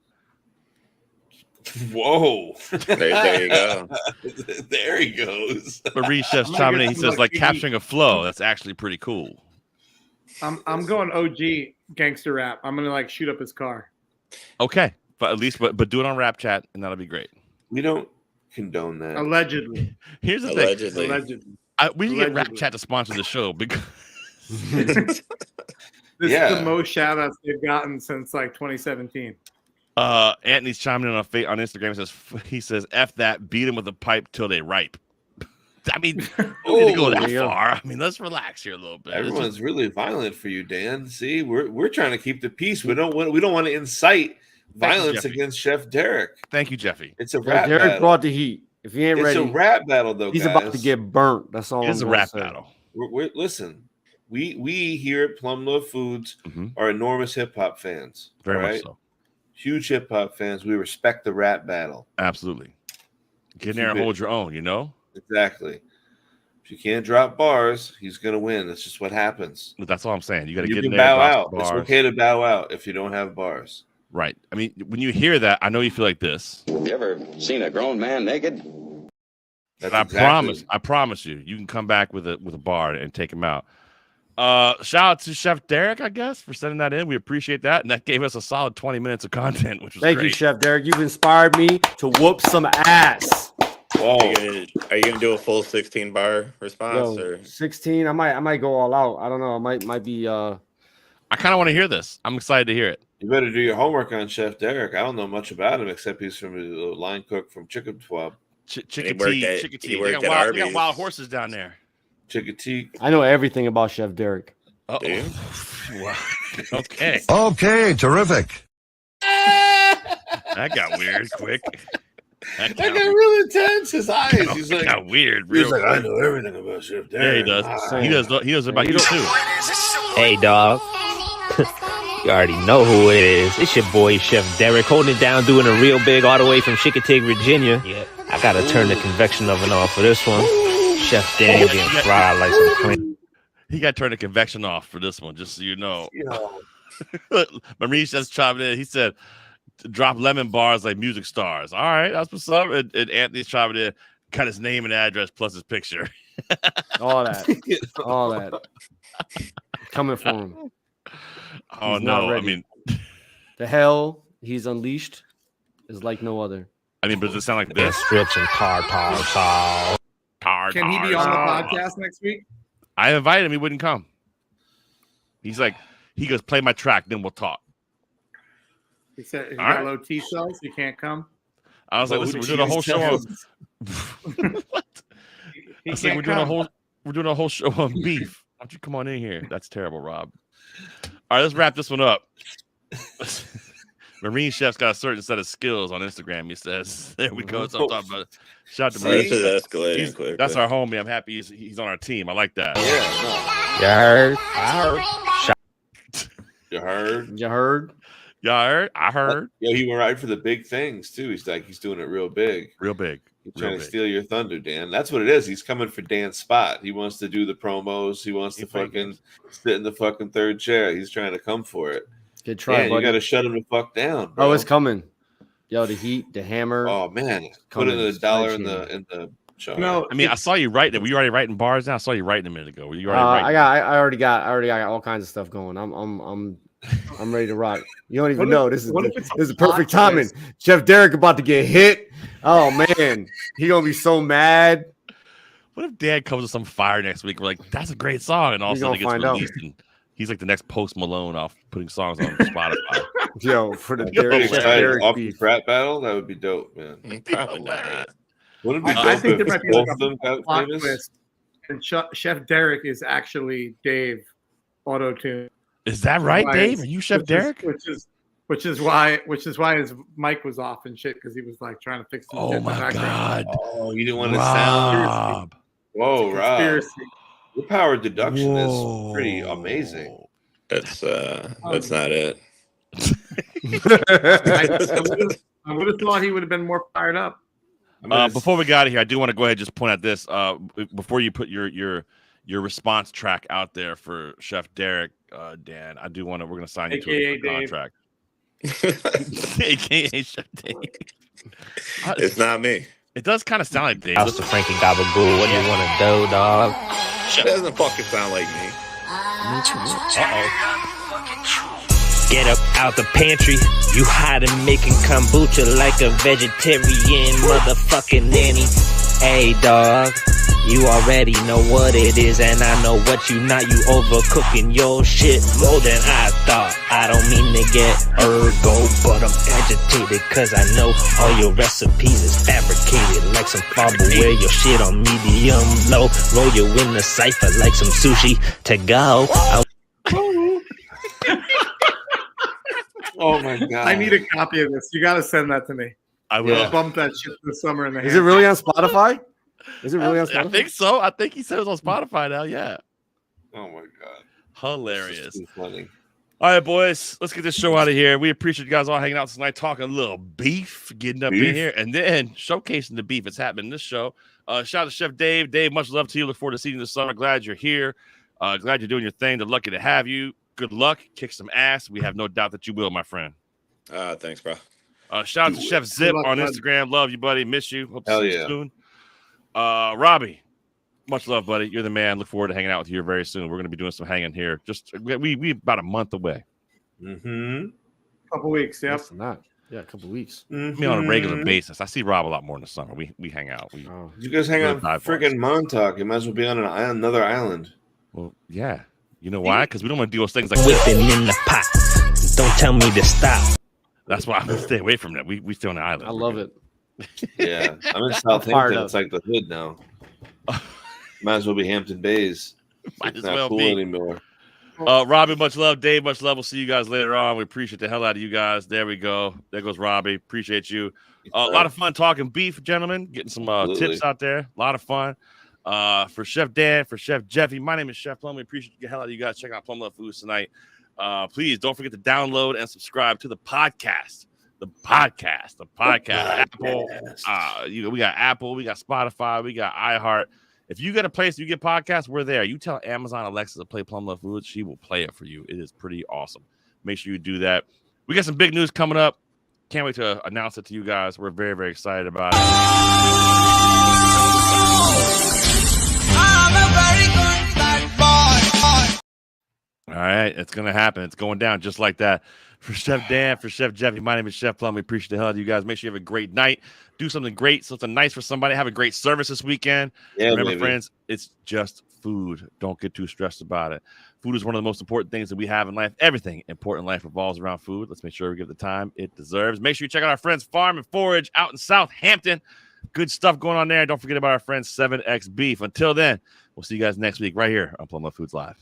Whoa. There you go. There he goes. Marie Chef's I'm gonna chiming get in. He some says, like lucky- capturing a flow. That's actually pretty cool. I'm going OG gangster rap. I'm gonna like shoot up his car. Okay, but at least, but do it on Rap Chat, and that'll be great. We don't condone that. Allegedly. Here's the Allegedly. Allegedly. thing. We need to get Rap Allegedly. Chat to sponsor the show because This Yeah. is the most shout outs they've gotten since like 2017. Anthony's chiming in on Instagram. He says, "F that, beat him with a pipe till they ripe." I mean, we don't need to go that far. I mean, let's relax here a little bit. It's Everyone's just- really violent for you, Dan. See, we're trying to keep the peace. We don't want to incite violence Jeffy. against Chef Derek. Thank you, Jeffy. It's a rap Derek battle. brought the heat. If he ain't It's ready, a rap battle, though. he's guys. about to get burnt. That's all. It is I'm a gonna rap say. battle. Listen. We here at Plumluvfoods are enormous hip hop fans. Very all much right? so. Huge hip hop fans. We respect the rap battle. Absolutely. Get in there and Keep it- hold your own. You know. Exactly. If you can't drop bars, he's gonna win. That's just what happens. But that's all I'm saying. You got to You get can in there. bow drop out. some It's bars. okay to bow out if you don't have bars. Right. I mean, when you hear that, I know you feel like this. You ever seen a grown man naked? That's I exactly- promise you, you can come back with a bar and take him out. Shout out to Chef Derek, I guess, for sending that in. We appreciate that, and that gave us a solid 20 minutes of content, which was Thank great. you, Chef Derek. You've inspired me to whoop some ass. Whoa. Are you gonna do a full 16 bar response Yo, or 16. I might go all out. I don't know. I might be I kind of want to hear this. I'm excited to hear it. You better do your homework on Chef Derek. I don't know much about him except he's from a line cook from Chicken Twab. Chickadee. They got wild horses down there. Chickadee. I know everything about Chef Derek. Wow. Okay. Okay, terrific. That got weird quick. That got real intense. His eyes. He's like, got weird. He's like, I know everything about Chef Derek. Yeah, he does. He knows about you too. Hey, dog. You already know who it is. It's your boy, Chef Derek, holding it down, doing a real big all the way from Chickatee, Virginia. Yeah. I gotta turn the convection oven off for this one. Chef Daniel getting fried like some cream. He got to turn the convection off for this one, just so you know. Maurice just chimed in. He said, drop lemon bars like music stars. All right, that's what's up. And Anthony's chiming in, got his name and address plus his picture. All that. Coming for him. Oh, He's no. not I mean, the hell he's unleashed is like no other. I mean, but does it sound like this? Strips and tartar sauce. Can he be on the podcast next week? I invited him. He wouldn't come. He's like, he goes, play my track, then we'll talk. He said, he got low T cells. He can't come. I was like, listen, we're doing a whole show on. What? I was like, we're doing a whole show on beef. Why don't you come on in here? That's terrible, Rob. All right, let's wrap this one up. Marine Chef's got a certain set of skills on Instagram. He says, "There we go." So I'm talking about. Shout out to Marine. This is escalating quick. That's our homie. I'm happy he's on our team. I like that. Yeah. You heard. I heard. Yeah, he went right for the big things too. He's doing it real big. He's trying to steal your thunder, Dan. That's what it is. He's coming for Dan's spot. He wants to do the promos. He wants to fucking sit in the fucking third chair. He's trying to come for it. Good try, you got to shut him the fuck down, bro. Oh, it's coming. Yo, the heat, the hammer. Oh man, put in $1 in the show. No, I mean, I saw you writing it. Were you already writing bars now? I saw you writing a minute ago. Were you already I already got all kinds of stuff going. I'm ready to rock. You don't even know. This is perfect timing. Chef Derek about to get hit. Oh man, he gonna be so mad. What if Dad comes with some fire next week? We're like, that's a great song, and all of a sudden it gets released. And he's like the next Post Malone off putting songs on Spotify. Yo, for the Derek off the frat battle, that would be dope, man. Probably not. Wouldn't it be dope I think there might if be both like of them a got plot famous? twist, and Chef Derek is actually Dave Auto-Tune. Is that right, Dave? Are you Chef Derek? Which is why his mic was off and shit, because he was like trying to fix the Oh my god! Oh, you didn't want to sound. Whoa, Rob! Your power deduction is pretty amazing. That's not it. I would have thought he would have been more fired up. Before we got out of here, I do want to go ahead and just point out this. Before you put your response track out there for Chef Derek, Dan, I do want to. We're going to sign you to a contract. AKA Chef Dave. It's not me. It does kind of sound like Dave. House of Frankie Gabagool. What do you want to do, dog? It doesn't fucking sound like me. Get up out the pantry. You hiding making kombucha like a vegetarian motherfucking nanny. Hey, dog. You already know what it is, and I know what you not. You overcooking your shit more than I thought. I don't mean to get ergo, but I'm agitated, cause I know all your recipes is fabricated like some Farberware. Your shit on medium low. Roll you in the cypher like some sushi to go. Oh my god! I need a copy of this. You got to send that to me. I will. I'll bump that shit this summer in the. Is it really on Spotify? Is it really on Spotify? I think so. I think he said it was on Spotify now. Yeah. Oh my god! Hilarious. Funny. All right, boys. Let's get this show out of here. We appreciate you guys all hanging out tonight, talking a little beef, getting up in here, and then showcasing the beef. It's happening in this show. Shout out to Chef Dave. Dave, much love to you. Look forward to seeing you this summer. Glad you're here. Glad you're doing your thing. They're lucky to have you. Good luck. Kick some ass. We have no doubt that you will, my friend. Thanks, bro. Shout out to Chef Zip on Instagram. Love you, buddy. Miss you. Hope to see you soon. Robbie, much love, buddy. You're the man. Look forward to hanging out with you very soon. We're going to be doing some hanging here. We about a month away. Couple weeks, yep. Not. Yeah, a couple weeks. I mean, on a regular basis. I see Rob a lot more in the summer. We hang out. You guys hang out freaking Montauk. You might as well be on another island. Well, yeah. You know why? Because we don't want to deal with things like whipping in the pot. Don't tell me to stop. That's why I'm gonna stay away from that. We stay on the island. I love it. Yeah, I'm in Southampton. It's like the hood now. Might as well be Hampton Bays. Might It's as not well cool be. anymore. Robbie, much love. Dave, much love. We'll see you guys later on. We appreciate the hell out of you guys. There we go. There goes Robbie. Appreciate you. A lot of fun talking beef, gentlemen. Getting some tips out there. A lot of fun. For Chef Dan, for Chef Jeffy, my name is Chef Plum. We appreciate the hell out of you guys. Check out Plum Love Foods tonight. Please don't forget to download and subscribe to the podcast. The podcast. Apple. We got Apple. We got Spotify. We got iHeart. If you got a place you get podcasts, we're there. You tell Amazon Alexa to play Plum Love Foods, she will play it for you. It is pretty awesome. Make sure you do that. We got some big news coming up. Can't wait to announce it to you guys. We're very, very excited about it. I'm a very good bad boy. All right, it's going to happen. It's going down just like that. For Chef Dan, for Chef Jeffy, my name is Chef Plum. We appreciate the hell out of you guys. Make sure you have a great night. Do something great, something nice for somebody. Have a great service this weekend. Yeah, remember, friends, it's just food. Don't get too stressed about it. Food is one of the most important things that we have in life. Everything important in life revolves around food. Let's make sure we give it the time it deserves. Make sure you check out our friends Farm and Forage out in Southampton. Good stuff going on there. Don't forget about our friends 7X Beef. Until then, we'll see you guys next week right here on Plumluvfoods Live.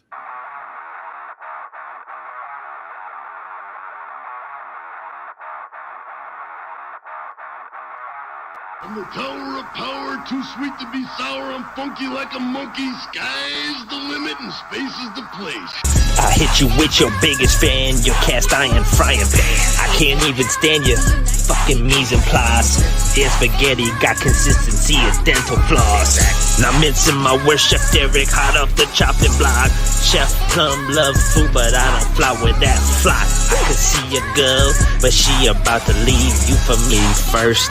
From the tower of power, too sweet to be sour, I'm funky like a monkey. Sky's the limit and space is the place. I hit you with your biggest fan, your cast iron frying pan. I can't even stand your fucking mise en place. Their spaghetti got consistency of dental floss. Now mincing my worst, Chef Derek, hot off the chopping block. Chef Plum love food, but I don't fly with that fly. I could see a girl, but she about to leave you for me first.